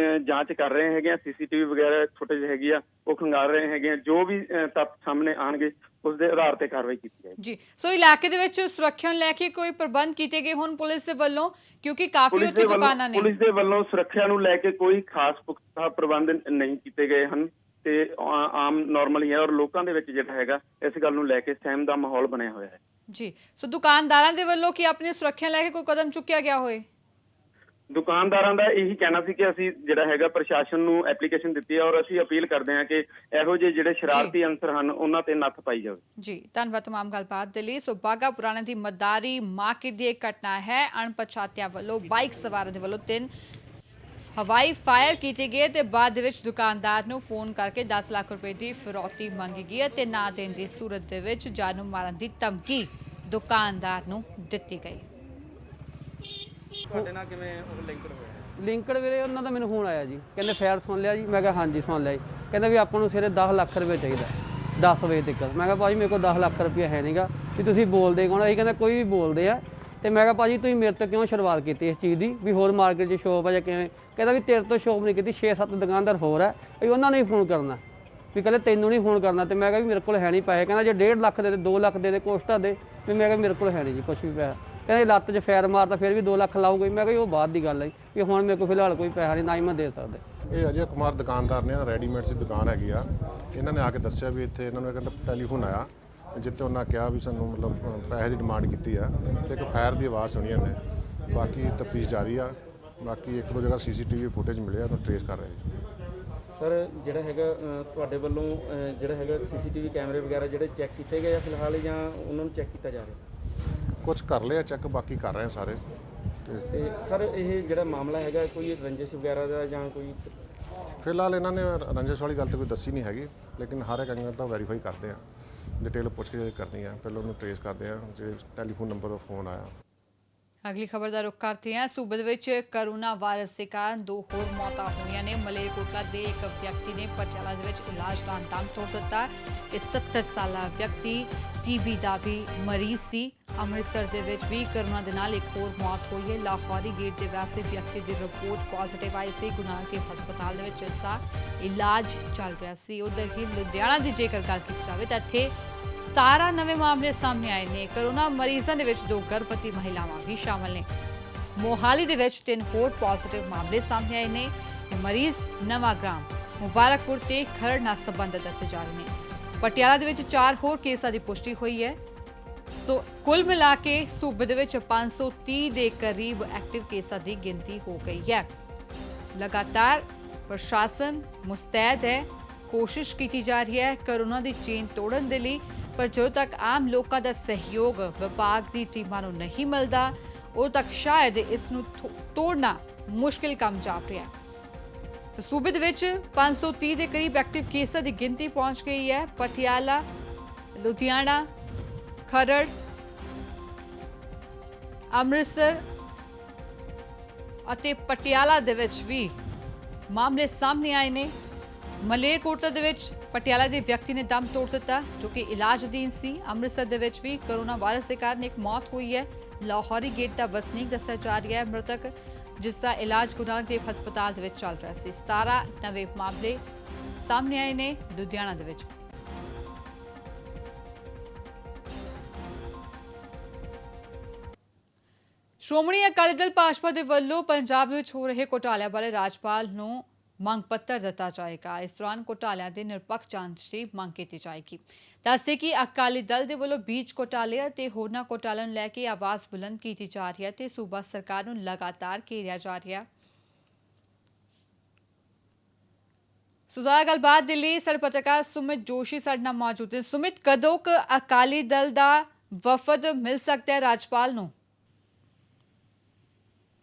ਜਾਂਚ ਕਰ ਰਹੇ ਹੈਗੇ ਆ, ਸੀਸੀਟੀਵੀ ਵਗੈਰਾ ਫੁਟੇਜ ਹੈਗੀ ਆ ਉਹ ਖੰਗਾਲ ਰਹੇ ਹੈਗੇ ਆ, ਜੋ ਵੀ ਤੱਥ ਸਾਹਮਣੇ ਆਣਗੇ ਉਸ ਦੇ ਆਧਾਰ ਤੇ ਕਾਰਵਾਈ ਕੀਤੀ ਜਾਏਗੀ। ਜੀ, ਸੋ ਇਲਾਕੇ ਦੇ ਵਿੱਚ ਸੁਰੱਖਿਆ ਨੂੰ ਲੈ ਕੇ ਕੋਈ ਪ੍ਰਬੰਧ ਕੀਤੇ ਗਏ ਹੁਣ ਪੁਲਿਸ ਦੇ ਵੱਲੋਂ, ਕਿਉਂਕਿ ਕਾਫੀ ਉੱਥੇ ਦੁਕਾਨਾਂ ਨੇ? ਪੁਲਿਸ ਦੇ ਵੱਲੋਂ ਸੁਰੱਖਿਆ ਨੂੰ ਲੈ ਕੇ ਕੋਈ ਖਾਸ ਪੁਖਤਾ ਪ੍ਰਬੰਧ ਨਹੀਂ ਕੀਤੇ ਗਏ ਹਨ ਤੇ ਆਮ ਨਾਰਮਲ ਹੀ ਹੈ ਔਰ ਲੋਕਾਂ ਦੇ ਵਿੱਚ ਜਿਹੜਾ ਹੈਗਾ ਇਸ ਗੱਲ ਨੂੰ ਲੈ ਕੇ ਸਹਿਮ ਦਾ ਮਾਹੌਲ ਬਣਿਆ ਹੋਇਆ ਹੈ। ਜੀ, ਸੋ ਦੁਕਾਨਦਾਰਾਂ ਦੇ ਵੱਲੋਂ ਕੀ ਆਪਣੀ ਸੁਰੱਖਿਆ ਲੈ ਕੇ ਕੋਈ ਕਦਮ ਚੁੱਕਿਆ ਗਿਆ ਹੋਏ? ਦੁਕਾਨਦਾਰਾਂ ਦਾ ਇਹੀ ਕਹਿਣਾ ਸੀ ਕਿ ਅਸੀਂ ਜਿਹੜਾ ਹੈਗਾ ਪ੍ਰਸ਼ਾਸਨ ਨੂੰ ਐਪਲੀਕੇਸ਼ਨ ਦਿੱਤੀ ਹੈ ਔਰ ਅਸੀਂ ਅਪੀਲ ਕਰਦੇ ਹਾਂ ਕਿ ਇਹੋ ਜਿਹੇ ਜਿਹੜੇ ਸ਼ਰਾਰਤੀ ਅੰਸਰ ਹਨ ਉਹਨਾਂ ਤੇ ਨੱਥ ਪਾਈ ਜਾਵੇ। ਜੀ, ਧੰਨਵਾਦ ਤਮਾਮ ਗੱਲਬਾਤ ਦੇ ਲਈ। ਸੋ ਬਾਗਾ ਪੁਰਾਣਾ ਦੀ ਮਦਾਰੀ ਮਾਰਕੀਟ ਦੀ ਇੱਕ ਘਟਨਾ ਹੈ। ਅਣਪਛਾਤਿਆਂ ਵੱਲੋਂ ਬਾਈਕ ਸਵਾਰਾਂ ਦੇ ਵੱਲੋਂ 3 ਹਵਾਈ ਫਾਇਰ ਕੀਤੇ ਗਏ ਤੇ ਬਾਅਦ ਦੇ ਵਿੱਚ ਦੁਕਾਨਦਾਰ ਨੂੰ ਫੋਨ ਕਰਕੇ 10 ਲੱਖ ਰੁਪਏ ਦੀ ਫਿਰੌਤੀ ਮੰਗੀ ਗਈ ਤੇ ਨਾ ਦੇਣ ਦੀ ਸੂਰਤ ਦੇ ਵਿੱਚ ਜਾਨੋਂ ਮਾਰਨ ਦੀ ਧਮਕੀ ਦੁਕਾਨਦਾਰ ਨੂੰ ਦਿੱਤੀ ਗਈ। ਤੁਹਾਡੇ ਨਾਲ ਕਿਵੇਂ ਉਹ ਲਿੰਕਡ ਹੋਇਆ? ਲਿੰਕਡ ਵੀਰੇ ਉਹਨਾਂ ਦਾ ਮੈਨੂੰ ਫੋਨ ਆਇਆ ਜੀ, ਕਹਿੰਦੇ ਫਾਇਰ ਸੁਣ ਲਿਆ ਜੀ। ਮੈਂ ਕਿਹਾ ਹਾਂਜੀ ਸੁਣ ਲਿਆ ਜੀ। ਕਹਿੰਦਾ ਵੀ ਆਪਾਂ ਨੂੰ ਸਿਰੇ 10 ਲੱਖ ਰੁਪਏ ਚਾਹੀਦਾ 10 ਵਜੇ ਤੱਕ। ਮੈਂ ਕਿਹਾ ਭਾਈ ਮੇਰੇ ਕੋਲ 10 ਲੱਖ ਰੁਪਏ ਹੈ ਨਹੀਂਗਾ ਵੀ ਤੁਸੀਂ ਬੋਲਦੇ ਕੌਣ? ਅਸੀਂ ਕਹਿੰਦਾ ਕੋਈ ਵੀ ਬੋਲਦੇ ਆ ਤੇ ਮੈਂ ਕਿਹਾ ਭਾਜੀ ਤੁਸੀਂ ਮੇਰੇ ਤੋਂ ਕਿਉਂ ਸ਼ੁਰੂਆਤ ਕੀਤੀ ਇਸ ਚੀਜ਼ ਦੀ ਵੀ ਹੋਰ ਮਾਰਕੀਟ 'ਚ ਸ਼ੋਪ ਆ ਜਾਂ ਕਿਵੇਂ। ਕਹਿੰਦਾ ਵੀ ਤੇਰੇ ਤੋਂ ਸ਼ੋਪ ਨਹੀਂ ਕੀਤੀ, 6-7 ਦੁਕਾਨਦਾਰ ਹੋਰ ਹੈ ਵੀ ਉਹਨਾਂ ਨੂੰ ਹੀ ਫੋਨ ਕਰਨਾ, ਵੀ ਕਹਿੰਦੇ ਤੈਨੂੰ ਨਹੀਂ ਫੋਨ ਕਰਨਾ। ਤੇ ਮੈਂ ਕਿਹਾ ਵੀ ਮੇਰੇ ਕੋਲ ਹੈ ਨਹੀਂ ਪੈਸੇ। ਕਹਿੰਦਾ ਜੇ 1.5 ਲੱਖ ਦੇ 2 ਲੱਖ ਦੇ ਕੋਸਟਾ ਦੇ। ਵੀ ਮੈਂ ਕਿਹਾ ਮੇਰੇ ਕੋਲ ਹੈ ਨਹੀਂ ਜੀ ਕੁਛ ਵੀ ਪੈਸਾ। ਕਹਿੰਦੇ ਲੱਤ 'ਚ ਫੈਰ ਮਾਰਦਾ ਫਿਰ ਵੀ 2 ਲੱਖ ਲਾਊਗਾ। ਮੈਂ ਕਿਹਾ ਉਹ ਬਾਅਦ ਦੀ ਗੱਲ ਹੈ ਵੀ ਹੁਣ ਮੇਰੇ ਕੋਲ ਫਿਲਹਾਲ ਕੋਈ ਪੈਸਾ ਨਹੀਂ, ਨਾ ਹੀ ਮੈਂ ਦੇ ਸਕਦਾ। ਇਹ ਅਜੇ ਕੁਮਾਰ ਦੁਕਾਨਦਾਰ ਨੇ, ਰੈਡੀਮੇਡਸ ਦੀ ਦੁਕਾਨ ਹੈਗੀ ਆ। ਇਹਨਾਂ ਨੇ ਆ ਕੇ ਦੱਸਿਆ ਵੀ ਇੱਥੇ ਇਹਨਾਂ ਨੂੰ ਇੱਕ ਟੈਲੀਫੋਨ ਆਇਆ ਜਿੱਥੇ ਉਹਨਾਂ ਕਿਹਾ ਵੀ ਸਾਨੂੰ ਮਤਲਬ ਪੈਸੇ ਦੀ ਡਿਮਾਂਡ ਕੀਤੀ ਆ ਤੇ ਇੱਕ ਫਾਇਰ ਦੀ ਆਵਾਜ਼ ਸੁਣੀ ਇਹਨੇ। ਬਾਕੀ ਤਫਤੀਸ਼ ਜਾਰੀ ਆ। ਬਾਕੀ 1-2 ਜਗ੍ਹਾ CCTV ਫੁਟੇਜ ਮਿਲਿਆ, ਉਹਨੂੰ ਟ੍ਰੇਸ ਕਰ ਰਹੇ ਜੀ। ਸਰ ਜਿਹੜਾ ਹੈਗਾ ਤੁਹਾਡੇ ਵੱਲੋਂ ਜਿਹੜਾ ਹੈਗਾ CCTV ਕੈਮਰੇ ਵਗੈਰਾ ਜਿਹੜੇ ਚੈੱਕ ਕੀਤੇ ਗਏ ਆ ਫਿਲਹਾਲ, ਜਾਂ ਉਹਨਾਂ ਨੂੰ ਚੈੱਕ ਕੀਤਾ ਜਾ ਰਿਹਾ? ਕੁਝ ਕਰ ਲਿਆ ਚੈੱਕ, ਬਾਕੀ ਕਰ ਰਹੇ ਆ ਸਾਰੇ। ਤੇ ਸਰ ਇਹ ਜਿਹੜਾ ਮਾਮਲਾ ਹੈਗਾ ਕੋਈ ਰੰਜਿਸ਼ ਵਗੈਰਾ ਦਾ ਜਾਂ ਕੋਈ? ਫਿਲਹਾਲ ਇਹਨਾਂ ਨੇ ਰੰਜਿਸ਼ ਵਾਲੀ ਗੱਲ ਤਾਂ ਕੋਈ ਦੱਸੀ ਨਹੀਂ ਹੈਗੀ, ਲੇਕਿਨ ਹਰ ਇੱਕ ਐਂਗਲ ਤਾਂ ਵੈਰੀਫਾਈ ਕਰਦੇ ਆ, ਡਿਟੇਲ ਪੁੱਛ ਕੇ ਕਰਨੀ ਆ। ਪਹਿਲਾਂ ਉਹਨੂੰ ਟ੍ਰੇਸ ਕਰਦੇ ਆ ਜੇ ਟੈਲੀਫੋਨ ਨੰਬਰ ਦਾ ਫੋਨ ਆਇਆ। ਅਗਲੀ ਖਬਰ ਦਾ ਰੁਖ ਕਰਦੇ ਹਾਂ। ਸੂਬੇ ਵਿੱਚ ਕਰੋਨਾ ਵਾਇਰਸ ਦੇ ਕਾਰਨ 2 ਹੋਰ ਮੌਤਾਂ ਹੋਈਆਂ ਨੇ। ਮਲੇਰਕੋਟਲਾ ਦੇ ਇੱਕ ਵਿਅਕਤੀ ਨੇ ਪਟਿਆਲਾ ਦੇ ਵਿੱਚ ਇਲਾਜ ਦੌਰਾਨ ਦਮ ਤੋੜ ਦਿੱਤਾ। ਇਹ 70 ਸਾਲਾ ਵਿਅਕਤੀ TB ਦਾ ਵੀ ਮਰੀਜ਼ ਸੀ। ਅੰਮ੍ਰਿਤਸਰ ਦੇ ਵਿੱਚ ਵੀ ਕਰੋਨਾ ਦੇ ਨਾਲ ਇੱਕ ਹੋਰ ਮੌਤ ਹੋਈ ਹੈ। ਲਾਹੌਰੀ ਗੇਟ ਦੇ ਵੈਸੇ ਵਿਅਕਤੀ ਦੀ ਰਿਪੋਰਟ ਪੋਜ਼ਿਟਿਵ ਆਈ ਸੀ। ਗੁਰੂ ਨਾਨਕ ਦੇਵ ਹਸਪਤਾਲ ਦੇ ਵਿੱਚ ਇਸ ਦਾ ਇਲਾਜ ਚੱਲ ਰਿਹਾ ਸੀ। ਉਧਰ ਹੀ ਲੁਧਿਆਣਾ ਦੀ ਜੇਕਰ ਗੱਲ ਕੀਤੀ ਜਾਵੇ ਤਾਂ ਇੱਥੇ 17 ਨਵੇਂ ਮਾਮਲੇ ਸਾਹਮਣੇ ਆਏ ਨੇ। ਕਰੋਨਾ ਮਰੀਜ਼ਾਂ ਦੇ ਵਿੱਚ 2 ਗਰਭਵਤੀ ਮਹਿਲਾਵਾਂ ਵੀ ਸ਼ਾਮਲ ਨੇ। ਮੋਹਾਲੀ ਦੇ ਵਿੱਚ 3 ਹੋਰ ਪੋਜ਼ਿਟਿਵ ਮਾਮਲੇ ਸਾਹਮਣੇ ਆਏ ਨੇ। ਇਹ ਮਰੀਜ਼ ਨਵਾਂਗ੍ਰਾਮ, ਮੁਬਾਰਕਪੁਰ ਤੇ ਖਰੜ ਨਾਲ ਸੰਬੰਧਿਤ ਦੱਸੇ ਜਾ ਰਹੇ ਨੇ। ਪਟਿਆਲਾ ਦੇ ਵਿੱਚ 4 ਹੋਰ ਕੇਸਾਂ ਦੀ ਪੁਸ਼ਟੀ ਹੋਈ ਹੈ। ਸੋ ਕੁੱਲ ਮਿਲਾ ਕੇ ਸੂਬੇ ਦੇ ਵਿੱਚ 530 ਦੇ ਕਰੀਬ ਐਕਟਿਵ ਕੇਸਾਂ ਦੀ ਗਿਣਤੀ ਹੋ ਗਈ ਹੈ। ਲਗਾਤਾਰ ਪ੍ਰਸ਼ਾਸਨ ਮੁਸਤੈਦ ਹੈ, ਕੋਸ਼ਿਸ਼ ਕੀਤੀ ਜਾ ਰਹੀ ਹੈ ਕਰੋਨਾ ਦੀ ਚੇਨ ਤੋੜਨ ਦੇ ਲਈ, ਪਰ ਜਦੋਂ ਤੱਕ ਆਮ ਲੋਕਾਂ ਦਾ ਸਹਿਯੋਗ ਵਿਭਾਗ ਦੀ ਟੀਮਾਂ ਨੂੰ ਨਹੀਂ ਮਿਲਦਾ ਉਦੋਂ ਤੱਕ ਸ਼ਾਇਦ ਇਸ ਨੂੰ ਤੋੜਨਾ ਮੁਸ਼ਕਿਲ ਕੰਮ ਜਾਪ ਰਿਹਾ ਹੈ। ਸੋ ਸੂਬੇ ਦੇ ਵਿੱਚ 530 ਦੇ ਕਰੀਬ ਐਕਟਿਵ ਕੇਸਾਂ ਦੀ ਗਿਣਤੀ ਪਹੁੰਚ ਗਈ ਹੈ। ਪਟਿਆਲਾ, ਲੁਧਿਆਣਾ, ਖਰੜ, ਅੰਮ੍ਰਿਤਸਰ ਅਤੇ ਪਟਿਆਲਾ ਦੇ ਵਿੱਚ ਵੀ ਮਾਮਲੇ ਸਾਹਮਣੇ ਆਏ ਨੇ। ਮਲੇਰਕੋਟਲਾ ਦੇ ਵਿੱਚ ਪਟਿਆਲਾ ਦੇ ਵਿਅਕਤੀ ਨੇ ਦਮ ਤੋੜ ਦਿੱਤਾ ਜੋ ਕਿ ਇਲਾਜ ਅਧੀਨ ਸੀ। ਅੰਮ੍ਰਿਤਸਰ ਦੇ ਵਿੱਚ ਵੀ ਕਰੋਨਾ ਵਾਇਰਸ ਦੇ ਕਾਰਨ ਇੱਕ ਮੌਤ ਹੋਈ ਹੈ। ਲਾਹੌਰੀ ਗੇਟ ਦਾ ਵਸਨੀਕ ਦੱਸਿਆ ਜਾ ਰਿਹਾ ਹੈ ਮ੍ਰਿਤਕ, ਜਿਸ ਦਾ ਇਲਾਜ ਗੁਰੂ ਨਾਨਕ ਦੇਵ ਹਸਪਤਾਲ ਦੇ ਵਿੱਚ ਚੱਲ ਰਿਹਾ ਸੀ। 17 ਨਵੇਂ ਮਾਮਲੇ ਸਾਹਮਣੇ ਆਏ ਨੇ ਲੁਧਿਆਣਾ ਦੇ ਵਿੱਚ। ਸ਼੍ਰੋਮਣੀ ਅਕਾਲੀ ਦਲ ਭਾਜਪਾ ਦੇ ਵੱਲੋਂ ਪੰਜਾਬ ਵਿੱਚ ਹੋ ਰਹੇ ਘੁਟਾਲਿਆਂ ਬਾਰੇ ਰਾਜਪਾਲ ਨੂੰ ਮੰਗ ਪੱਤਰ ਦਿੱਤਾ ਜਾਏਗਾ। ਇਸ ਦੌਰਾਨ ਘੁਟਾਲਿਆਂ ਦੇ ਨਿਰਪੱਖ ਜਾਂਚ ਦੀ ਮੰਗ ਕੀਤੀ ਜਾਏਗੀ। ਦੱਸਦੇ ਕਿ ਅਕਾਲੀ ਦਲ ਦੇ ਵੱਲੋਂ ਬੀਜ ਘੁਟਾਲੇ ਅਤੇ ਹੋਰਨਾਂ ਘੁਟਾਲਿਆਂ ਨੂੰ ਲੈ ਕੇ ਆਵਾਜ਼ ਬੁਲੰਦ ਕੀਤੀ ਜਾ ਰਹੀ ਹੈ ਤੇ ਸੂਬਾ ਸਰਕਾਰ ਨੂੰ ਲਗਾਤਾਰ ਘੇਰਿਆ ਜਾ ਰਿਹਾ ਹੈ। ਸੁਜ਼ਾਰ ਗੱਲਬਾਤ ਦੇ ਲਈ ਸਾਡੇ ਪੱਤਰਕਾਰ ਸੁਮਿਤ ਜੋਸ਼ੀ ਸਾਡੇ ਨਾਲ ਮੌਜੂਦ ਹੈ। ਸੁਮਿਤ, ਕਦੋਂ ਕ ਅਕਾਲੀ ਦਲ ਦਾ ਵਫਦ ਮਿਲ ਸਕਦਾ ਹੈ ਰਾਜਪਾਲ ਨੂੰ?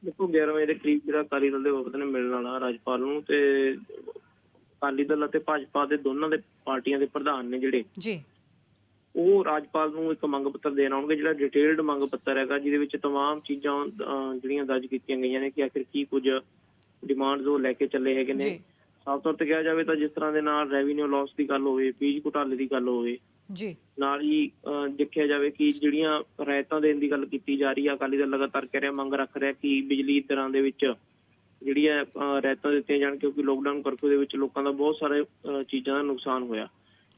ਦੇਖੋ 11 ਵਜੇ ਦੇ ਕਰੀਬ ਜਿਹੜਾ ਅਕਾਲੀ ਦਲ ਦੇ ਵਫਦ ਨੇ ਮਿਲਣ ਵਾਲਾ ਰਾਜਪਾਲ ਨੂੰ, ਤੇ ਅਕਾਲੀ ਦਲ ਅਤੇ ਭਾਜਪਾ ਦੇ ਦੋਨਾਂ ਦੇ ਪਾਰਟੀਆਂ ਦੇ ਪ੍ਰਧਾਨ ਨੇ ਜਿਹੜੇ ਜੀ, ਉਹ ਰਾਜਪਾਲ ਨੂੰ ਇੱਕ ਮੰਗ ਪੱਤਰ ਦੇਣ ਆਉਣਗੇ, ਜਿਹੜਾ ਡਿਟੇਲਡ ਮੰਗ ਪੱਤਰ ਹੈਗਾ, ਜਿਹਦੇ ਵਿੱਚ ਤਮਾਮ ਚੀਜ਼ਾਂ ਜਿਹੜੀਆਂ ਦਰਜ ਕੀਤੀਆਂ ਗਈਆਂ ਨੇ ਕਿ ਆਖਿਰ ਕੀ ਕੁਝ ਡਿਮਾਂਡਸ ਉਹ ਲੈ ਕੇ ਚੱਲੇ ਹੈਗੇ ਨੇ। ਸਾਫ਼ ਤੌਰ ਤੇ ਕਿਹਾ ਜਾਵੇ ਤਾਂ ਜਿਸ ਤਰ੍ਹਾਂ ਦੇ ਨਾਲ ਰੈਵਨਿਊ ਲਾਸ ਦੀ ਗੱਲ ਹੋਵੇ, ਬੀਜ ਘੁਟਾਲੇ ਦੀ ਗੱਲ ਹੋਵੇ, ਜੀ ਨਾਲ ਹੀ ਦੇਖਿਆ ਜਾਵੇ ਕਿ ਜਿਹੜੀਆਂ ਰਾਇਤਾਂ ਦੇਣ ਦੀ ਗੱਲ ਕੀਤੀ ਜਾ ਰਹੀ ਹੈ, ਅਕਾਲੀ ਦਲ ਲਗਾਤਾਰ ਕਹਿ ਰਿਹਾ, ਮੰਗ ਰੱਖ ਰਿਹਾ ਕਿ ਬਿਜਲੀ ਦਰਾਂ ਦੇ ਵਿੱਚ ਜਿਹੜੀਆਂ ਰਾਇਤਾਂ ਦਿੱਤੀਆਂ ਜਾਣ, ਕਿਉਂਕਿ ਲੋਕਡਾਊਨ ਕਰਫਿਊ ਦੇ ਵਿੱਚ ਲੋਕਾਂ ਦਾ ਬਹੁਤ ਸਾਰੇ ਚੀਜ਼ਾਂ ਦਾ ਨੁਕਸਾਨ ਹੋਇਆ।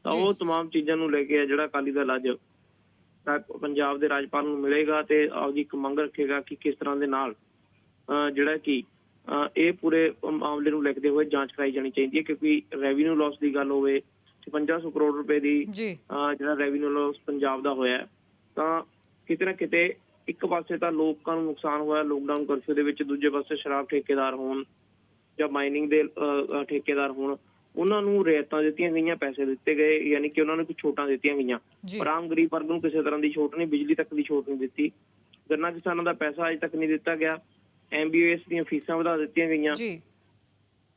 ਤਾਂ ਉਹ ਤਮਾਮ ਚੀਜ਼ਾਂ ਨੂੰ ਲੈ ਕੇ ਜਿਹੜਾ ਅਕਾਲੀ ਦਲ ਅੱਜ ਪੰਜਾਬ ਦੇ ਰਾਜਪਾਲ ਨੂੰ ਮਿਲੇਗਾ ਤੇ ਆਪਦੀ ਇੱਕ ਮੰਗ ਰੱਖੇਗਾ ਕਿ ਕਿਸ ਤਰ੍ਹਾਂ ਦੇ ਨਾਲ ਜਿਹੜਾ ਕਿ ਇਹ ਪੂਰੇ ਮਾਮਲੇ ਨੂੰ ਲਿਖਦੇ ਹੋਏ ਜਾਂਚ ਕਰਾਈ ਜਾਣੀ ਚਾਹੀਦੀ ਹੈ, ਕਿਉਂਕਿ ਰੈਵਨਿਊ ਲਾਸ ਦੀ ਗੱਲ ਹੋਵੇ 5500 ਕਰੋੜ ਰੁਪਏ ਦੀ ਜਿਹੜਾ ਰੈਵਨਿਊ ਲਾਸ ਪੰਜਾਬ ਦਾ ਹੋਇਆ, ਤਾਂ ਕਿਤੇ ਨਾ ਕਿਤੇ ਇੱਕ ਪਾਸੇ ਤਾਂ ਲੋਕਾਂ ਨੂੰ ਨੁਕਸਾਨ ਹੋਇਆ ਲੋਕਡਾਊਨ ਕਰਫਿਊ ਦੇ ਵਿੱਚ, ਦੂਜੇ ਪਾਸੇ ਸ਼ਰਾਬ ਠੇਕੇਦਾਰ ਹੋਣ ਜਾਂ ਮਾਈਨਿੰਗ ਦੇ ਠੇਕੇਦਾਰ ਹੋਣ, ਉਹਨਾਂ ਨੂੰ ਰਿਆਇਤਾਂ ਦਿੱਤੀਆਂ ਗਈਆਂ, ਪੈਸੇ ਦਿੱਤੇ ਗਏ, ਯਾਨੀ ਕਿ ਉਹਨਾਂ ਨੂੰ ਕੁਝ ਛੋਟਾਂ ਦਿੱਤੀਆਂ ਗਈਆਂ, ਪਰ ਆਮ ਗਰੀਬ ਵਰਗ ਨੂੰ ਕਿਸੇ ਤਰ੍ਹਾਂ ਦੀ ਛੋਟ ਨਹੀਂ, ਬਿਜਲੀ ਤੱਕ ਦੀ ਛੋਟ ਨਹੀਂ ਦਿੱਤੀ, ਗੰਨਾ ਕਿਸਾਨਾਂ ਦਾ ਪੈਸਾ ਅਜੇ ਤੱਕ ਨਹੀਂ ਦਿੱਤਾ ਗਿਆ, MBBS ਦੀਆਂ ਫੀਸਾਂ ਵਧਾ ਦਿੱਤੀਆਂ ਗਈਆਂ।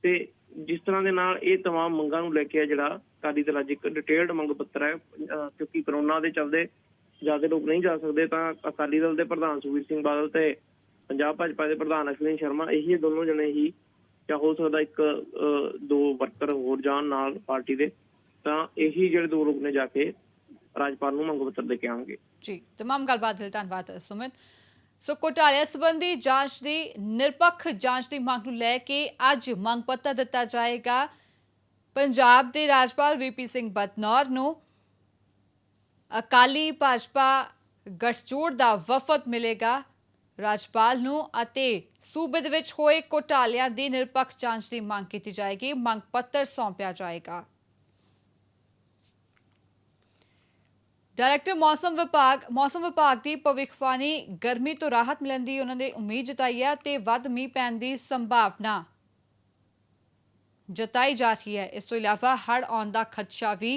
ਤੇ ਜਿਸ ਤਰ੍ਹਾਂ ਦੇ ਨਾਲ ਇਹ ਤਮਾਮ ਮੰਗਾਂ ਨੂੰ ਲੈ ਕੇ ਜਿਹੜਾ ਅਕਾਲੀ ਦਲ ਅੱਜ ਇੱਕ ਡਿਟੇਲਡ ਮੰਗ ਪੱਤਰ ਹੈ, ਕਿਉਂਕਿ ਕਰੋਨਾ ਦੇ ਚੱਲਦੇ ਜ਼ਿਆਦਾ ਲੋਕ ਨਹੀਂ ਜਾ ਸਕਦੇ, ਤਾਂ ਅਕਾਲੀ ਦਲ ਦੇ ਪ੍ਰਧਾਨ ਸੁਖਬੀਰ ਸਿੰਘ ਬਾਦਲ ਤੇ ਪੰਜਾਬ ਭਾਜਪਾ ਦੇ ਪ੍ਰਧਾਨ ਅਸ਼ਵਨੀ ਸ਼ਰਮਾ, ਇਹੀ ਦੋਨੋਂ ਜਣੇ ਹੀ, ਜਾਂ ਹੋ ਸਕਦਾ 1-2 ਵਰਕਰ ਹੋਰ ਜਾਣ ਨਾਲ ਪਾਰਟੀ ਦੇ, ਤਾਂ ਇਹੀ ਜਿਹੜੇ 2 ਲੋਕ ਨੇ ਜਾ ਕੇ ਰਾਜਪਾਲ ਨੂੰ ਮੰਗ ਪੱਤਰ ਦੇ ਕੇ ਆਉਣਗੇ। ਜੀ, ਤਮਾਮ ਗੱਲਬਾਤ ਲਈ ਧੰਨਵਾਦ ਸੁਮਿਤ। ਸੋ ਘੁਟਾਲੇ ਸੰਬੰਧੀ ਜਾਂਚ ਦੀ ਨਿਰਪੱਖ ਜਾਂਚ ਦੀ ਮੰਗ ਨੂੰ ਲੈ ਕੇ ਅੱਜ ਮੰਗ ਪੱਤਰ ਦਿੱਤਾ ਜਾਏਗਾ। ਪੰਜਾਬ ਦੇ ਰਾਜਪਾਲ ਵੀਪੀ ਸਿੰਘ ਬਦਨੌਰ ਨੂੰ ਅਕਾਲੀ ਭਾਜਪਾ ਗਠਜੋੜ ਦਾ ਵਫਦ ਮਿਲੇਗਾ ਰਾਜਪਾਲ ਨੂੰ ਅਤੇ ਸੂਬੇ ਦੇ ਵਿੱਚ ਹੋਏ ਘੁਟਾਲਿਆਂ ਦੀ ਨਿਰਪੱਖ ਜਾਂਚ ਦੀ ਮੰਗ ਕੀਤੀ ਜਾਏਗੀ। ਮੰਗ ਪੱਤਰ ਸੌਂਪਿਆ ਜਾਏਗਾ। डायरेक्टर मौसम विभाग की भविष्यवाणी गर्मी तो राहत मिलने की उन्होंने उम्मीद जताई है ते वध मीह पैण की संभावना जताई जा रही है। इस तो इलावा हड़ आने का खदशा भी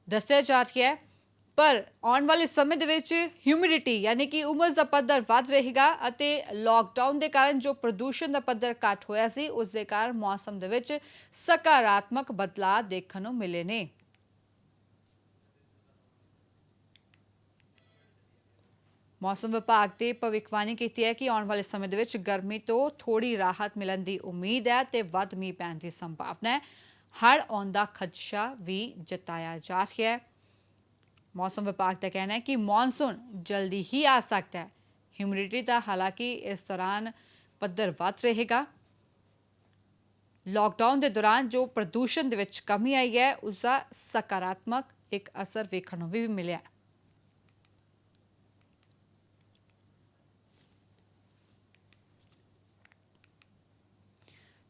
दस्सिया जा रही है, पर आने वाले समय दे विच ह्यूमिडिटी यानी कि उमस का पद्धर वध रहेगा अते लॉकडाउन के कारण जो प्रदूषण का पद्धर घट होया सी उस दे कारण मौसम दे विच सकारात्मक बदलाव देखने को मिले ने। मौसम विभाग ने भविष्यवाणी की है कि आने वाले समय दे विच गर्मी तो थोड़ी राहत मिलने की उम्मीद है ते वध मीह पैण की संभावना है। हड़ आने का खदशा भी जताया जा रहा है। मौसम विभाग का कहना है कि मॉनसून जल्दी ही आ सकता है। ह्यूमिडिटी का हालांकि इस दौरान पद्धर वध रहेगा। लॉकडाउन के दौरान जो प्रदूषण दे विच कमी आई है उसका सकारात्मक एक असर वेखण नूं भी मिलिया।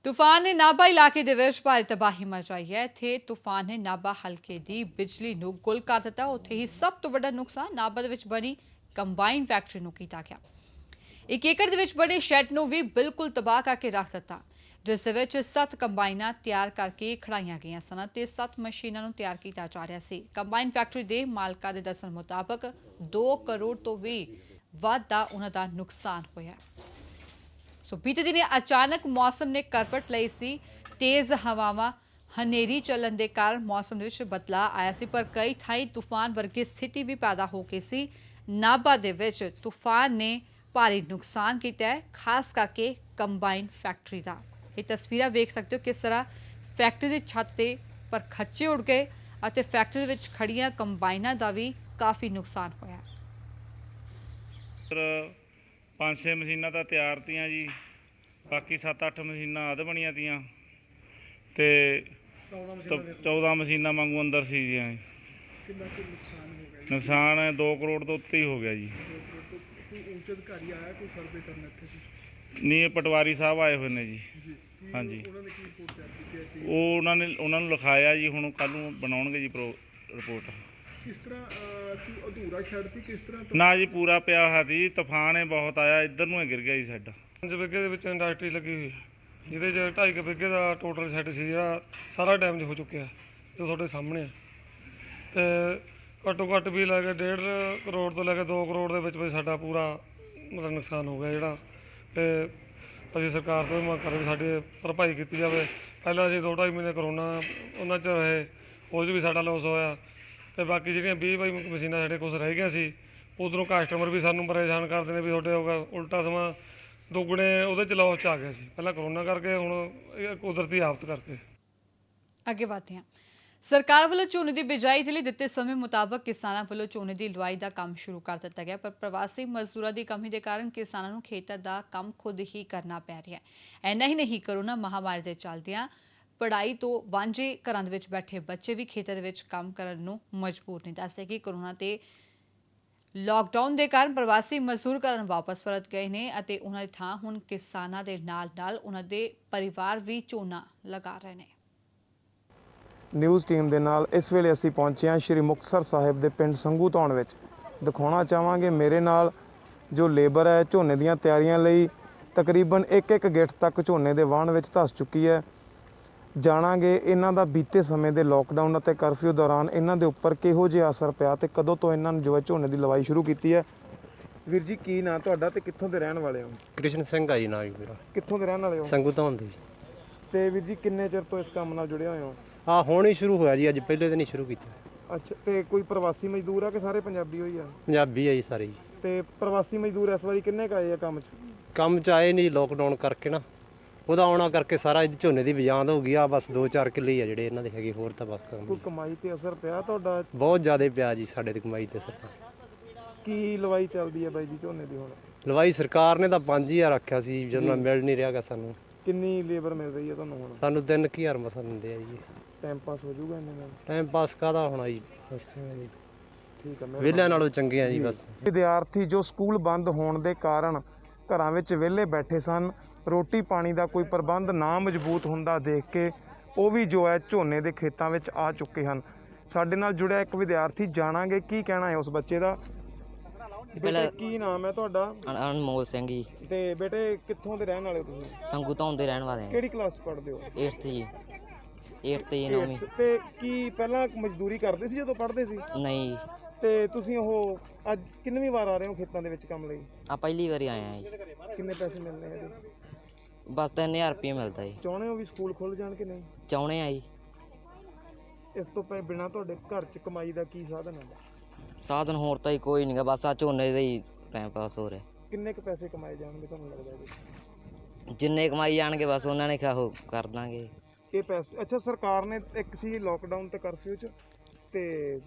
तूफान ने नाभा इलाके दे विच भारी तबाही मचाई है। इत्थे तूफान ने नाभा हल्के दी बिजली नूं गुल कर दिता। उत्थे ही सब तो वड्डा नुकसान नाभा दे विच बनी कंबाइन फैक्ट्री नूं कीता गया। 1 एकड़ दे विच बने शैड नूं भी बिल्कुल तबाह करके रख दिता, जिस दे विच 7 कंबाइनां तैयार करके खड़ाईਆਂ गईਆਂ सन ते 7 मशीनां नूं तैयार कीता जा रहा सी। कंबाइन फैक्ट्री दे मालकां दे दस्सण मुताबक 2 करोड़ तो भी वध दा उन्हां दा नुकसान होया। सो बीते दिन अचानक मौसम ने करवट लई सी। तेज़ हवावां हनेरी चलन के कारण मौसम विच बदलाव आया सी, पर कई थाई तूफान वर्गी स्थिति भी पैदा हो गई सी। नाभा दे विच तूफान ने भारी नुकसान किया है, खास करके कंबाइन फैक्ट्री का। ये तस्वीरें वेख सकते हो किस तरह फैक्ट्री की छत ते पर खच्चे उड़ गए और फैक्ट्री विच खड़ियां कंबाइनां का भी काफ़ी नुकसान होया। 5-6 मशीनां ਤਾਂ ਤਿਆਰ ਤੀਆਂ ਜੀ, ਬਾਕੀ 7-8 ਮਸ਼ੀਨਾਂ ਅੱਧ ਬਣੀਆਂ ਤੀਆਂ ਤੇ 14 ਮਸ਼ੀਨਾਂ ਵਾਂਗੂ ਅੰਦਰ ਸੀ ਜੀ। ਕਿੰਨਾ ਕੁ ਨੁਕਸਾਨ ਹੋ ਗਿਆ? ਨੁਕਸਾਨ 2 ਕਰੋੜ ਤੋਂ ਉੱਤੇ ਹੀ ਹੋ ਗਿਆ ਜੀ। ਕੋਈ ਉੱਚ ਅਧਿਕਾਰੀ ਆਇਆ ਕੋਈ ਸਰਵੇ ਕਰਨ ਇੱਥੇ? ਨਹੀਂ, ਪਟਵਾਰੀ ਸਾਹਿਬ ਆਏ ਹੋਏ ਨੇ ਜੀ। ਹਾਂਜੀ, ਉਹਨਾਂ ਨੇ ਕੀ ਰਿਪੋਰਟ ਤਿਆਰ ਕੀਤੀ ਹੈ? ਉਹ ਉਹਨਾਂ ਨੂੰ ਲਿਖਾਇਆ ਜੀ, ਹੁਣ ਕੱਲ ਨੂੰ ਬਣਾਉਣਗੇ ਜੀ ਰਿਪੋਰਟ। किस तरह की अधूरा शैड थी, किस तरह ना जी पूरा पिया हुआ थी। तूफान है बहुत आया, इधर ਨੂੰ गिर गया जी साडा। 5 बिघे ਦੇ ਵਿੱਚ ਇੰਡਸਟਰੀ ਲੱਗੀ ਹੋਈ ਹੈ, ਜਿਹਦੇ 'ਚ 2.5 ਬਿਘੇ ਦਾ ਟੋਟਲ ਸ਼ੈਡ ਸੀ ਜਿਹੜਾ ਸਾਰਾ ਡੈਮੇਜ ਹੋ ਚੁੱਕਿਆ ਜੋ ਤੁਹਾਡੇ ਸਾਹਮਣੇ ਹੈ। ਤੇ ਘੱਟੋ ਘੱਟ ਵੀ ਲੈ ਕੇ 1.5 ਕਰੋੜ ਤੋਂ ਲੈ ਕੇ 2 ਕਰੋੜ ਦੇ ਵਿੱਚ ਸਾਡਾ ਪੂਰਾ ਮਤਲਬ ਨੁਕਸਾਨ ਹੋ ਗਿਆ ਜਿਹੜਾ। ਤੇ ਅਸੀਂ ਸਰਕਾਰ ਤੋਂ ਮੰਗ ਕਰਦੇ ਵੀ ਸਾਡੀ ਭਰਪਾਈ ਕੀਤੀ ਜਾਵੇ। ਪਹਿਲਾਂ ਅਸੀਂ 2-2.5 ਮਹੀਨੇ ਕਰੋਨਾ ਉਹਨਾਂ 'ਚ ਰਹੇ, ਉਹ 'ਚ ਵੀ ਸਾਡਾ ਲੋਸ ਹੋਇਆ। ਤੇ ਬਾਕੀ ਜਿਹੜੀਆਂ 20-22 ਮਸ਼ੀਨਾਂ ਸਾਡੇ ਕੋਲ ਰਹਿ ਗਈਆਂ ਸੀ, ਉਧਰੋਂ ਕਸਟਮਰ ਵੀ ਸਾਨੂੰ ਪਰੇਸ਼ਾਨ ਕਰਦੇ ਨੇ ਵੀ ਤੁਹਾਡੇ ਹੋਗਾ ਉਲਟਾ ਸਮਾਂ ਦੁੱਗਣੇ ਉਹਦੇ 'ਚ ਲੋਸ 'ਚ ਆ ਗਿਆ ਸੀ, ਪਹਿਲਾਂ ਕਰੋਨਾ ਕਰਕੇ, ਹੁਣ ਕੁਦਰਤੀ ਆਫਤ ਕਰਕੇ। ਅੱਗੇ ਵਧਦੇ ਹਾਂ। ਸਰਕਾਰ ਵੱਲੋਂ ਝੋਨੇ ਦੀ ਬਿਜਾਈ ਦੇ ਲਈ ਦਿੱਤੇ ਸਮੇਂ ਮੁਤਾਬਕ ਕਿਸਾਨਾਂ ਵੱਲੋਂ ਝੋਨੇ ਦੀ ਲੁਆਈ ਦਾ ਕੰਮ ਸ਼ੁਰੂ ਕਰ ਦਿੱਤਾ ਗਿਆ, ਪਰ ਪ੍ਰਵਾਸੀ ਮਜ਼ਦੂਰਾਂ ਦੀ ਕਮੀ ਦੇ ਕਾਰਨ ਕਿਸਾਨਾਂ ਨੂੰ ਖੇਤਾਂ ਦਾ ਕੰਮ ਖੁਦ ਹੀ ਕਰਨਾ ਪੈ ਰਿਹਾ ਹੈ। ਇੰਨਾ ਹੀ ਨਹੀਂ, ਕੋਰੋਨਾ ਮਹਾਮਾਰੀ ਦੇ ਚੱਲਦਿਆਂ ਪੜ੍ਹਾਈ ਤੋਂ ਵਾਂਝੇ ਘਰਾਂ ਦੇ ਵਿੱਚ ਬੈਠੇ ਬੱਚੇ ਵੀ ਖੇਤਾਂ ਦੇ ਵਿੱਚ ਕੰਮ ਕਰਨ ਨੂੰ ਮਜਬੂਰ ਨਹੀਂ। ਦੱਸਦੇ ਕਿ ਕੋਰੋਨਾ ਤੇ ਲਾਕਡਾਊਨ ਦੇ ਕਾਰਨ ਪ੍ਰਵਾਸੀ ਮਜ਼ਦੂਰ ਘਰਾਂ ਵਾਪਸ ਪਰਤ ਗਏ ਨੇ ਅਤੇ ਉਹਨਾਂ ਦੀ ਥਾਂ ਹੁਣ ਕਿਸਾਨਾਂ ਦੇ ਨਾਲ ਉਹਨਾਂ ਦੇ ਪਰਿਵਾਰ ਵੀ ਝੋਨਾ ਲਗਾ ਰਹੇ ਨੇ। ਨਿਊਜ਼ ਟੀਮ ਦੇ ਨਾਲ ਇਸ ਵੇਲੇ ਅਸੀਂ ਪਹੁੰਚੇ ਹਾਂ ਸ਼੍ਰੀ ਮੁਕਤਸਰ ਸਾਹਿਬ ਦੇ ਪਿੰਡ ਸੰਘੂ ਧੌਣ ਵਿੱਚ। ਦਿਖਾਉਣਾ ਚਾਹਾਂਗੇ ਮੇਰੇ ਨਾਲ ਜੋ ਲੇਬਰ ਹੈ ਝੋਨੇ ਦੀਆਂ ਤਿਆਰੀਆਂ ਲਈ ਤਕਰੀਬਨ 1-1 ਗਿੱਠ ਤੱਕ ਝੋਨੇ ਦੇ ਵਾਹਣ ਵਿੱਚ ਧੱਸ ਚੁੱਕੀ ਹੈ। ਜਾਣਾਂਗੇ ਇਹਨਾਂ ਦਾ ਬੀਤੇ ਸਮੇਂ ਦੇ ਲੋਕਡਾਊਨ ਅਤੇ ਕਰਫਿਊ ਦੌਰਾਨ ਇਹਨਾਂ ਦੇ ਉੱਪਰ ਕਿਹੋ ਜਿਹਾ ਅਸਰ ਪਿਆ ਤੇ ਕਦੋਂ ਤੋਂ ਇਹਨਾਂ ਨੂੰ ਜੋ ਹੈ ਝੋਨੇ ਦੀ ਲਵਾਈ ਸ਼ੁਰੂ ਕੀਤੀ ਹੈ। ਵੀਰ ਜੀ ਕੀ ਨਾਂ ਤੁਹਾਡਾ ਤੇ ਕਿੱਥੋਂ ਦੇ ਰਹਿਣ ਵਾਲੇ ਹੋ? ਕ੍ਰਿਸ਼ਨ ਸਿੰਘ ਆ ਜੀ ਨਾਂ ਜੀ ਮੇਰਾ। ਕਿੱਥੋਂ ਦੇ ਰਹਿਣ ਵਾਲੇ ਹੋ? ਸੰਗੂ ਧੌਣ ਦੇ ਜੀ। ਤੇ ਵੀਰ ਜੀ ਕਿੰਨੇ ਚਿਰ ਤੋਂ ਇਸ ਕੰਮ ਨਾਲ ਜੁੜੇ ਹੋਏ ਹੋ? ਹਾਂ, ਹੁਣ ਹੀ ਸ਼ੁਰੂ ਹੋਇਆ ਜੀ, ਅੱਜ ਪਹਿਲੇ ਦਿਨ ਹੀ ਸ਼ੁਰੂ ਕੀਤਾ। ਅੱਛਾ, ਤੇ ਕੋਈ ਪ੍ਰਵਾਸੀ ਮਜ਼ਦੂਰ ਆ ਕਿ ਸਾਰੇ ਪੰਜਾਬੀ ਹੋਈ ਆ? ਪੰਜਾਬੀ ਆ ਜੀ ਸਾਰੇ ਜੀ। ਤੇ ਪ੍ਰਵਾਸੀ ਮਜ਼ਦੂਰ ਇਸ ਵਾਰੀ ਕਿੰਨੇ ਕੁ ਆਏ ਆ ਕੰਮ 'ਚ? ਕੰਮ 'ਚ ਆਏ ਨਹੀਂ, ਲੋਕਡਾਊਨ ਕਰਕੇ ਨਾ ਉਹਦਾ ਆਉਣਾ ਕਰਕੇ ਸਾਰਾ ਝੋਨੇ ਦੀ ਬਿਜਾਂਦ ਹੋ ਗਈ ਆ। ਬਸ 2-4 ਕਿੱਲੇ ਹੀ ਆ ਜਿਹੜੇ ਇਹਨਾਂ ਦੇ ਹੈਗੇ, ਹੋਰ ਤਾਂ ਬਸ ਕੰਮ। ਕੋਈ ਕਮਾਈ ਤੇ ਅਸਰ ਪਿਆ ਤੁਹਾਡਾ? ਬਹੁਤ ਜ਼ਿਆਦਾ ਪਿਆ ਜੀ ਸਾਡੇ ਤੇ ਕਮਾਈ ਤੇ ਅਸਰ। ਕੀ ਲਵਾਈ ਚੱਲਦੀ ਹੈ ਬਾਈ ਜੀ ਝੋਨੇ ਦੀ ਹੁਣ? ਲਵਾਈ ਸਰਕਾਰ ਨੇ ਤਾਂ 5000 ਰੱਖਿਆ ਸੀ, ਜਦੋਂ ਮਿਲ ਨਹੀਂ ਰਿਹਾਗਾ ਸਾਨੂੰ। ਕਿੰਨੀ ਲੇਬਰ ਮਿਲ ਰਹੀ ਹੈ ਤੁਹਾਨੂੰ ਹੁਣ? ਸਾਨੂੰ 3000 ਮਸਾਂ ਦਿੰਦੇ ਆ ਜੀ। ਟਾਈਮ ਪਾਸ ਹੋ ਜਾਊਗਾ ਇੰਨੇ ਨਾਲ? ਟਾਈਮ ਪਾਸ ਕਾਹਦਾ ਹੋਣਾ ਜੀ, ਬਸ ਜੀ ਠੀਕ ਹੈ। ਵਿਹਲਿਆਂ ਨਾਲੋਂ ਚੰਗੇ ਆ ਜੀ ਬਸ। ਵਿਦਿਆਰਥੀ ਜੋ ਸਕੂਲ ਬੰਦ ਹੋਣ ਦੇ ਕਾਰਨ ਘਰਾਂ ਵਿੱਚ ਵਿਹਲੇ ਬੈਠੇ ਸਨ, ਰੋਟੀ ਪਾਣੀ ਦਾ ਕੋਈ ਪ੍ਰਬੰਧ ਨਾ ਮਜ਼ਬੂਤ ਹੁੰਦਾ ਦੇਖ ਕੇ ਉਹ ਵੀ ਜੋ ਹੈ ਝੋਨੇ ਦੇ ਖੇਤਾਂ ਵਿੱਚ ਆ ਚੁੱਕੇ ਹਨ। ਸਾਡੇ ਨਾਲ ਜੁੜਿਆ ਇੱਕ ਵਿਦਿਆਰਥੀ, ਜਾਣਾਂਗੇ ਕੀ ਕਹਿਣਾ ਹੈ ਉਸ ਬੱਚੇ ਦਾ। ਬੇਟੇ ਕੀ ਨਾਮ ਹੈ ਤੁਹਾਡਾ? ਅਨਮੋਲ ਸਿੰਘ ਜੀ। ਤੇ ਬੇਟੇ ਕਿੱਥੋਂ ਦੇ ਰਹਿਣ ਵਾਲੇ ਹੋ ਤੁਸੀਂ? ਸੰਗੂ ਧੌਣ ਦੇ ਰਹਿਣ ਵਾਲੇ ਹਾਂ। ਕਿਹੜੀ ਕਲਾਸ 'ਚ ਪੜ੍ਹਦੇ ਹੋ? 8th ਜੀ। 8th ਜੀ, 9ਵੀਂ। ਤੇ ਕੀ ਪਹਿਲਾਂ ਮਜ਼ਦੂਰੀ ਕਰਦੇ ਸੀ ਜਦੋਂ ਪੜ੍ਹਦੇ ਸੀ? ਨਹੀਂ। ਤੇ ਤੁਸੀਂ ਉਹ ਅੱਜ ਕਿੰਨਵੀਂ ਵਾਰ ਆ ਰਹੇ ਹੋ ਖੇਤਾਂ ਦੇ ਵਿੱਚ ਕੰਮ ਲਈ? ਆ ਪਹਿਲੀ ਵਾਰੀ ਆਏ ਆ ਜੀ। ਕਿੰਨੇ ਪੈਸੇ ਮਿਲਨੇ ਆ ਇਹਦੇ? ਬਸ 3000 ਰੁਪਏ ਮਿਲਦਾ ਜੀ। ਚਾਹੁੰਦੇ ਹੋ ਵੀ ਸਕੂਲ ਖੁੱਲ ਜਾਣ ਕਿ ਨਹੀਂ? ਚਾਹੁੰਦੇ ਆ ਜੀ। ਇਸ ਤੋਂ ਬਿਨਾਂ ਤੁਹਾਡੇ ਘਰ 'ਚ ਕਮਾਈ ਦਾ ਕੀ ਸਾਧਨ ਹੈ? ਸਾਧਨ ਹੋਰ ਤਾਂ ਹੀ ਕੋਈ ਨਹੀਂਗਾ, ਬਸ ਆ ਝੋਨੇ ਦਾ ਹੀ ਟਾਈਮ ਪਾਸ ਹੋ ਰਿਹਾ। ਕਿੰਨੇ ਕੁ ਪੈਸੇ ਕਮਾਏ ਜਾਣਗੇ ਤੁਹਾਨੂੰ ਲੱਗਦਾ ਹੈ? ਜਿੰਨੇ ਕਮਾਈ ਜਾਣਗੇ ਬਸ ਉਹਨਾਂ ਨੇ ਕਿਹਾ ਉਹ ਕਰ ਦਾਂਗੇ ਇਹ ਪੈਸੇ। ਅੱਛਾ, ਸਰਕਾਰ ਨੇ ਇੱਕ ਸੀ ਲੋਕਡਾਊਨ ਤੇ ਕਰਫਿਊ 'ਚ, ਤੇ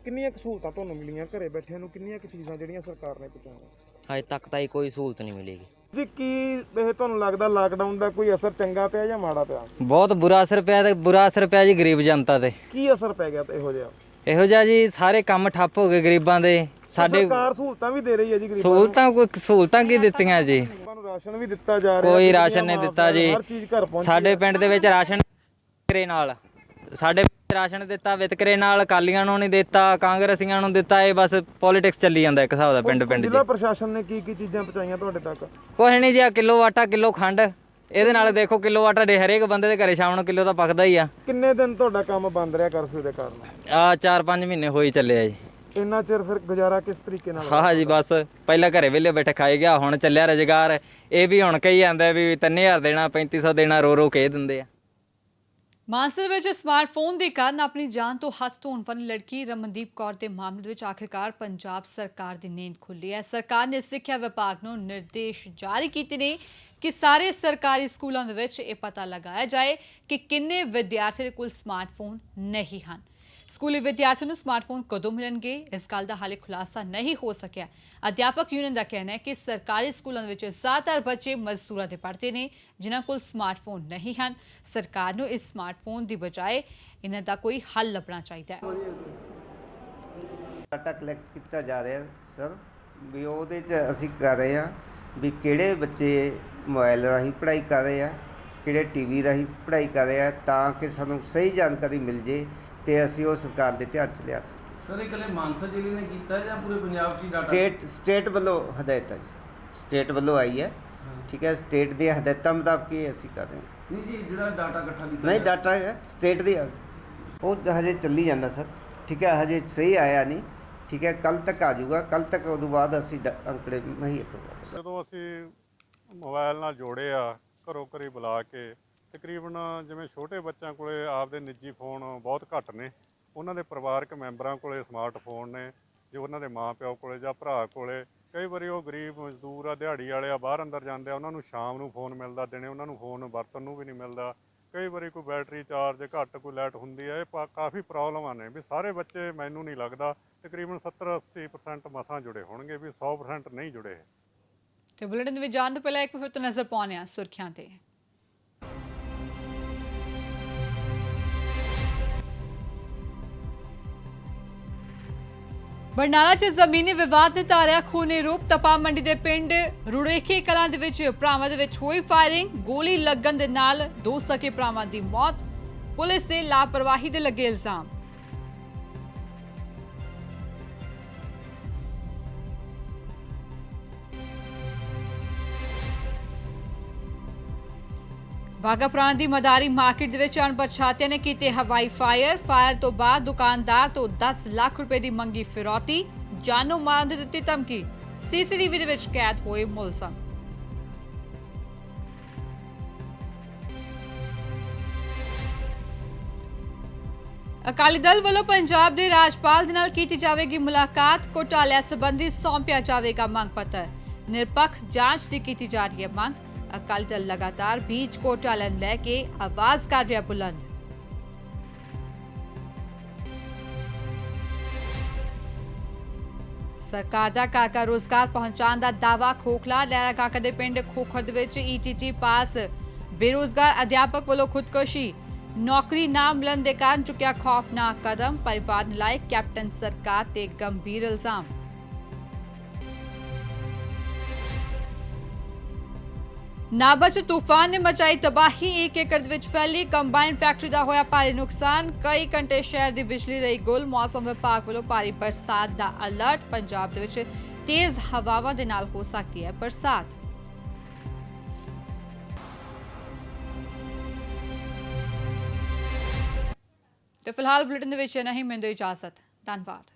ਕਿੰਨੀਆਂ ਕੁ ਸਹੂਲਤਾਂ ਤੁਹਾਨੂੰ ਮਿਲੀਆਂ ਘਰੇ ਬੈਠਿਆਂ ਨੂੰ? ਕਿੰਨੀਆਂ ਕੁ ਚੀਜ਼ਾਂ ਜਿਹੜੀਆਂ ਸਰਕਾਰ ਨੇ ਪਹੁੰਚਾਈਆਂ? ਹਜੇ ਤੱਕ ਤਾਂ ਕੋਈ ਸਹੂਲਤ ਨਹੀਂ ਮਿਲੇਗੀ ਜੀ। ਕੀ ਇਹ ਤੁਹਾਨੂੰ ਲੱਗਦਾ ਲਾਕਡਾਊਨ ਦਾ ਕੋਈ ਅਸਰ ਚੰਗਾ ਪਿਆ ਜਾਂ ਮਾੜਾ ਪਿਆ? ਬਹੁਤ ਬੁਰਾ ਅਸਰ ਪਿਆ, ਤੇ ਬੁਰਾ ਅਸਰ ਪਿਆ ਜੀ ਗਰੀਬ ਜਨਤਾ ਤੇ। ਕੀ ਅਸਰ ਪੈ ਗਿਆ ਇਹੋ ਜਿਹਾ? ਇਹੋ ਜਿਹਾ ਜੀ ਸਾਰੇ ਕੰਮ ਠੱਪ ਹੋ ਗਏ ਗਰੀਬਾਂ ਦੇ। ਸਾਡੇ ਸਰਕਾਰ ਸਹੂਲਤਾਂ ਵੀ ਦੇ ਰਹੀ ਹੈ ਜੀ ਗਰੀਬਾਂ ਨੂੰ। ਸਹੂਲਤਾਂ ਕੀ ਦਿੱਤੀਆਂ ਜੀ? ਨੂੰ ਰਾਸ਼ਨ ਵੀ ਦਿੱਤਾ ਜਾ ਰਿਹਾ। ਕੋਈ ਰਾਸ਼ਨ ਨਹੀਂ ਦਿੱਤਾ ਜੀ। ਹਰ ਚੀਜ਼ ਘਰ ਪਹੁੰਚ। ਸਾਡੇ ਪਿੰਡ ਦੇ ਵਿੱਚ ਰਾਸ਼ਨ ਵਿਤਕਰੇ ਨਾਲ, ਸਾਡੇ ਰਾਸ਼ਨ ਦਿੱਤਾ ਵਿਤਕਰੇ ਨਾਲ, ਅਕਾਲੀਆਂ ਨੂੰ ਨਹੀਂ ਦਿੱਤਾ, ਕਾਂਗਰਸੀਆਂ ਨੂੰ ਦਿੱਤਾ। ਇਹ ਬਸ ਪੋਲਿਟਿਕਸ ਚੱਲੀ ਜਾਂਦਾ ਇੱਕ ਹਿਸਾਬ ਦਾ ਪਿੰਡ ਪਿੰਡ 'ਚ। ਜ਼ਿਲ੍ਹਾ ਪ੍ਰਸ਼ਾਸਨ ਨੇ ਕੀ ਕੀ ਚੀਜ਼ਾਂ ਪਹੁੰਚਾਈਆਂ ਤੁਹਾਡੇ ਤੱਕ? ਕੁਛ ਨਹੀਂ ਜੀ। ਆ ਕਿਲੋ ਆਟਾ, ਕਿਲੋ ਖੰਡ, ਇਹਦੇ ਨਾਲ ਦੇਖੋ ਕਿਲੋ ਆਟਾ ਦੇ ਹਰੇਕ ਬੰਦੇ ਦੇ ਘਰੇ ਸ਼ਾਮ ਨੂੰ ਕਿਲੋ ਤਾਂ ਪੱਕਦਾ ਹੀ ਆ। ਕਿੰਨੇ ਦਿਨ ਤੁਹਾਡਾ ਕੰਮ ਬੰਦ ਰਿਹਾ ਕਰਫਿਊ ਦੇ ਕਾਰਨ? ਆ 4-5 ਮਹੀਨੇ ਹੋਈ ਚੱਲੇ ਆ ਜੀ। ਇੰਨਾ ਚਿਰ ਫਿਰ ਗੁਜ਼ਾਰਾ ਕਿਸ ਤਰੀਕੇ ਨਾਲ? ਹਾਂ ਜੀ, ਬਸ ਪਹਿਲਾਂ ਘਰੇ ਵਿਹਲੇ ਬੈਠੇ ਖਾਈ ਗਿਆ, ਹੁਣ ਚੱਲਿਆ ਰੁਜ਼ਗਾਰ। ਇਹ ਵੀ ਹੁਣ ਕਹੀ ਜਾਂਦਾ ਵੀ 3000 ਦੇਣਾ, 3500 ਦੇਣਾ, ਰੋ ਕੇ ਦਿੰਦੇ ਆ। ਮਾਨਸਾ ਵਿੱਚ ਸਮਾਰਟਫੋਨ ਦੇ ਕਾਰਨ ਆਪਣੀ ਜਾਨ ਤੋਂ ਹੱਥ ਧੋਣ ਵਾਲੀ ਲੜਕੀ ਰਮਨਦੀਪ ਕੌਰ ਦੇ ਮਾਮਲੇ ਵਿੱਚ ਆਖਿਰਕਾਰ ਪੰਜਾਬ ਸਰਕਾਰ ਦੀ ਨੀਂਦ ਖੁੱਲੀ ਹੈ। ਸਰਕਾਰ ਨੇ ਸਿੱਖਿਆ ਵਿਭਾਗ ਨੂੰ ਨਿਰਦੇਸ਼ ਜਾਰੀ ਕੀਤੇ ਨੇ ਕਿ ਸਾਰੇ ਸਰਕਾਰੀ ਸਕੂਲਾਂ ਦੇ ਵਿੱਚ ਇਹ ਪਤਾ ਲਗਾਇਆ ਜਾਏ ਕਿ ਕਿੰਨੇ ਵਿਦਿਆਰਥੀਆਂ ਦੇ ਕੋਲ ਸਮਾਰਟਫੋਨ ਨਹੀਂ ਹਨ। ਸਕੂਲੀ ਵਿਦਿਆਰਥੀਆਂ ਨੂੰ ਸਮਾਰਟਫੋਨ ਕਦੋਂ ਮਿਲਣਗੇ, ਇਸ ਗੱਲ ਦਾ ਹਾਲੇ ਖੁਲਾਸਾ ਨਹੀਂ ਹੋ ਸਕਿਆ। ਅਧਿਆਪਕ ਯੂਨੀਅਨ ਦਾ ਕਹਿਣਾ ਹੈ ਕਿ ਸਰਕਾਰੀ ਸਕੂਲਾਂ ਵਿੱਚ ਜ਼ਿਆਦਾਤਰ ਬੱਚੇ ਮਜ਼ਦੂਰਾਂ ਦੇ ਪੜ੍ਹਦੇ ਨੇ ਜਿਨ੍ਹਾਂ ਕੋਲ ਸਮਾਰਟਫੋਨ ਨਹੀਂ ਹਨ। ਸਰਕਾਰ ਨੂੰ ਇਸ ਸਮਾਰਟਫੋਨ ਦੀ ਬਜਾਏ ਇਹਨਾਂ ਦਾ ਕੋਈ ਹੱਲ ਲੱਭਣਾ ਚਾਹੀਦਾ ਹੈ। ਡਾਟਾ ਕਲੈਕਟ ਕੀਤਾ ਜਾ ਰਿਹਾ ਸਰ, ਵੀ ਉਹਦੇ 'ਚ ਅਸੀਂ ਕਰ ਰਹੇ ਹਾਂ ਵੀ ਕਿਹੜੇ ਬੱਚੇ ਮੋਬਾਈਲ ਰਾਹੀਂ ਪੜ੍ਹਾਈ ਕਰ ਰਹੇ ਆ, ਕਿਹੜੇ ਟੀਵੀ ਰਾਹੀਂ ਪੜ੍ਹਾਈ ਕਰ ਰਹੇ ਆ, ਤਾਂ ਕਿ ਸਾਨੂੰ ਸਹੀ ਜਾਣਕਾਰੀ ਮਿਲ ਜੇ ਤੇ ਅਸੀਂ ਉਹ ਸਰਕਾਰ ਦੇ ਧਿਆਨ 'ਚ ਲਿਆ ਸੀ। ਸਰ ਇਹ ਇਕੱਲੇ ਮਾਨਸਾ ਜ਼ਿਲ੍ਹੇ ਨੇ ਕੀਤਾ ਜਾਂ ਪੂਰੇ ਪੰਜਾਬ 'ਚ ਡਾਟਾ? ਸਟੇਟ ਵੱਲੋਂ ਹਦਾਇਤ ਹੈ ਜੀ, ਸਟੇਟ ਵੱਲੋਂ ਆਈ ਹੈ। ਠੀਕ ਹੈ, ਸਟੇਟ ਦੀਆਂ ਹਦਾਇਤਾਂ ਮੁਤਾਬਕ ਹੀ ਅਸੀਂ ਕਰ ਰਹੇ ਹਾਂ। ਨਹੀਂ ਜੀ, ਜਿਹੜਾ ਡਾਟਾ ਇਕੱਠਾ ਕੀਤਾ ਨਹੀਂ, ਡਾਟਾ ਹੈ ਸਟੇਟ ਦੀ, ਉਹ ਹਜੇ ਚੱਲੀ ਜਾਂਦਾ ਸਰ। ਠੀਕ ਹੈ, ਹਜੇ ਸਹੀ ਆਇਆ ਨਹੀਂ। ਠੀਕ ਹੈ, ਕੱਲ ਤੱਕ ਆ ਜਾਊਗਾ। ਕੱਲ ਤੱਕ ਉਦੋਂ ਬਾਅਦ ਅਸੀਂ ਅੰਕੜੇ ਮੁਹੱਈਆ ਕਰਵਾਵਾਂਗੇ। ਜਦੋਂ ਅਸੀਂ ਮੋਬਾਈਲ ਨਾਲ ਜੋੜੇ ਆ, ਘਰੋਂ ਘਰੀ ਬੁਲਾ ਕੇ, ਤਕਰੀਬਨ ਜਿਵੇਂ ਛੋਟੇ ਬੱਚਿਆਂ ਕੋਲੇ ਆਪਦੇ ਨਿੱਜੀ ਫੋਨ ਬਹੁਤ ਘੱਟ ਨੇ, ਉਹਨਾਂ ਦੇ ਪਰਿਵਾਰਕ ਮੈਂਬਰਾਂ ਕੋਲੇ ਸਮਾਰਟਫੋਨ ਨੇ, ਜੋ ਉਹਨਾਂ ਦੇ ਮਾਂ-ਪਿਓ ਕੋਲੇ ਜਾਂ ਭਰਾ ਕੋਲੇ। ਕਈ ਵਾਰੀ ਉਹ ਗਰੀਬ ਮਜ਼ਦੂਰ ਆ, ਦਿਹਾੜੀ ਵਾਲੇ ਆ, ਬਾਹਰ ਅੰਦਰ ਜਾਂਦੇ ਆ, ਉਹਨਾਂ ਨੂੰ ਸ਼ਾਮ ਨੂੰ ਫੋਨ ਮਿਲਦਾ, ਦਿਨੇ ਉਹਨਾਂ ਨੂੰ ਫੋਨ ਵਰਤਣ ਨੂੰ ਵੀ ਨਹੀਂ ਮਿਲਦਾ। ਕਈ ਵਾਰੀ ਕੋਈ ਬੈਟਰੀ ਚਾਰਜ ਘੱਟ, ਕੋਈ ਲਾਈਟ ਹੁੰਦੀ ਹੈ। ਇਹ ਕਾਫੀ ਪ੍ਰੋਬਲਮਾਂ ਨੇ ਵੀ ਸਾਰੇ ਬੱਚੇ, ਮੈਨੂੰ ਨਹੀਂ ਲੱਗਦਾ ਤਕਰੀਬਨ 70-80% ਮਸਾਂ ਜੁੜੇ ਹੋਣਗੇ, ਵੀ 100% ਨਹੀਂ ਜੁੜੇ। ਤੇ ਬੁਲੇਟਿਨ ਵਿੱਚ ਜਾਣ ਤੋਂ ਪਹਿਲਾਂ ਇੱਕ ਫਿਰ ਤੋਂ ਨਜ਼ਰ ਪਾਉਂਦੇ ਹਾਂ ਸੁਰਖੀਆਂ ਤੇ। ਬਰਨਾਲਾ 'ਚ ਜ਼ਮੀਨੀ ਵਿਵਾਦ ਨੇ ਧਾਰਿਆ ਖੂਨੀ ਰੂਪ। ਤਪਾ ਮੰਡੀ ਦੇ ਪਿੰਡ ਰੁੜੇਕੇ ਕਲਾਂ ਦੇ ਵਿੱਚ ਭਰਾਵਾਂ ਦੇ ਵਿੱਚ ਹੋਈ ਫਾਇਰਿੰਗ, ਗੋਲੀ ਲੱਗਣ ਦੇ ਨਾਲ 2 ਸਕੇ ਭਰਾਵਾਂ ਦੀ ਮੌਤ। ਪੁਲਿਸ ਦੇ ਲਾਪਰਵਾਹੀ ਦੇ ਲੱਗੇ ਇਲਜ਼ਾਮ। ਬਾਘਾਪੁਰਾਣਾ ਦੀ ਮਦਾਰੀ ਮਾਰਕੀਟ ਦੇ ਵਿੱਚ ਅਣਪਛਾਤਿਆਂ ਨੇ ਕੀਤੇ ਹਵਾਈ ਫਾਇਰ ਤੋਂ ਬਾਅਦ ਦੁਕਾਨਦਾਰ ਤੋਂ 10 ਲੱਖ ਰੁਪਏ ਦੀ ਮੰਗੀ ਫਿਰੌਤੀ, ਜਾਨੋਂ ਮਾਰਨ ਦੀ ਦਿੱਤੀ ਧਮਕੀ। ਸੀਸੀਟੀਵੀ ਦੇ ਵਿੱਚ ਕੈਦ ਹੋਏ ਮੁਲਜ਼ਮ। ਅਕਾਲੀ ਦਲ ਵੱਲੋਂ ਪੰਜਾਬ ਦੇ ਰਾਜਪਾਲ ਦੇ ਨਾਲ ਕੀਤੀ ਜਾਵੇਗੀ ਮੁਲਾਕਾਤ। ਘੋਟਾਲਿਆਂ ਸੰਬੰਧੀ ਸੌਂਪਿਆ ਜਾਵੇਗਾ ਮੰਗ ਪੱਤਰ। ਨਿਰਪੱਖ ਜਾਂਚ ਦੀ ਕੀਤੀ ਜਾ ਰਹੀ ਹੈ ਮੰਗ। ਅਕਾਲੀ ਦਲ ਲਗਾਤਾਰ ਬੀਜ ਘੋਟਾਲਿਆਂ ਨੂੰ ਲੈ ਕੇ ਆਵਾਜ਼ ਕਰ ਰਿਹਾ ਬੁਲੰਦ। ਸਰਕਾਰ ਦਾ ਘਰ ਘਰ ਰੋਜ਼ਗਾਰ ਪਹੁੰਚਾਉਣ ਦਾ ਦਾਅਵਾ ਖੋਖਲਾ। ਲਹਿਰਾ ਕਾਕਾ ਦੇ ਪਿੰਡ ਖੋਖਰ ਦੇ ਵਿੱਚ ETT ਪਾਸ ਬੇਰੁਜ਼ਗਾਰ ਅਧਿਆਪਕ ਵੱਲੋਂ ਖੁਦਕੁਸ਼ੀ। ਨੌਕਰੀ ਨਾ ਮਿਲਣ ਦੇ ਕਾਰਨ ਚੁੱਕਿਆ ਖੌਫਨਾਕ ਕਦਮ। ਪਰਿਵਾਰ ਨੇ ਲਾਏ ਕੈਪਟਨ ਸਰਕਾਰ ਤੇ ਗੰਭੀਰ ਇਲਜ਼ਾਮ। ਨਾਭਾ 'ਚ ਤੂਫਾਨ ਨੇ ਮਚਾਈ ਤਬਾਹੀ। 1 ਏਕੜ ਵਿੱਚ ਫੈਲੀ ਕੰਬਾਈਨ ਫੈਕਟਰੀ ਦਾ ਹੋਇਆ ਭਾਰੀ ਨੁਕਸਾਨ। ਕਈ ਘੰਟੇ ਸ਼ਹਿਰ ਦੀ ਬਿਜਲੀ ਰਹੀ ਗੁੱਲ। ਮੌਸਮ ਵਿਭਾਗ ਵੱਲੋਂ ਭਾਰੀ ਬਰਸਾਤ ਦਾ ਅਲਰਟ। ਪੰਜਾਬ ਦੇ ਵਿੱਚ ਤੇਜ਼ ਹਵਾਵਾਂ ਦੇ ਨਾਲ ਹੋ ਸਕਦੀ ਹੈ ਬਰਸਾਤ। ਤੇ ਫਿਲਹਾਲ ਬੁਲੇਟਿਨ ਦੇ ਵਿੱਚ ਨਹੀਂ, ਮੈਨੂੰ ਇਜਾਜ਼ਤ। ਧੰਨਵਾਦ।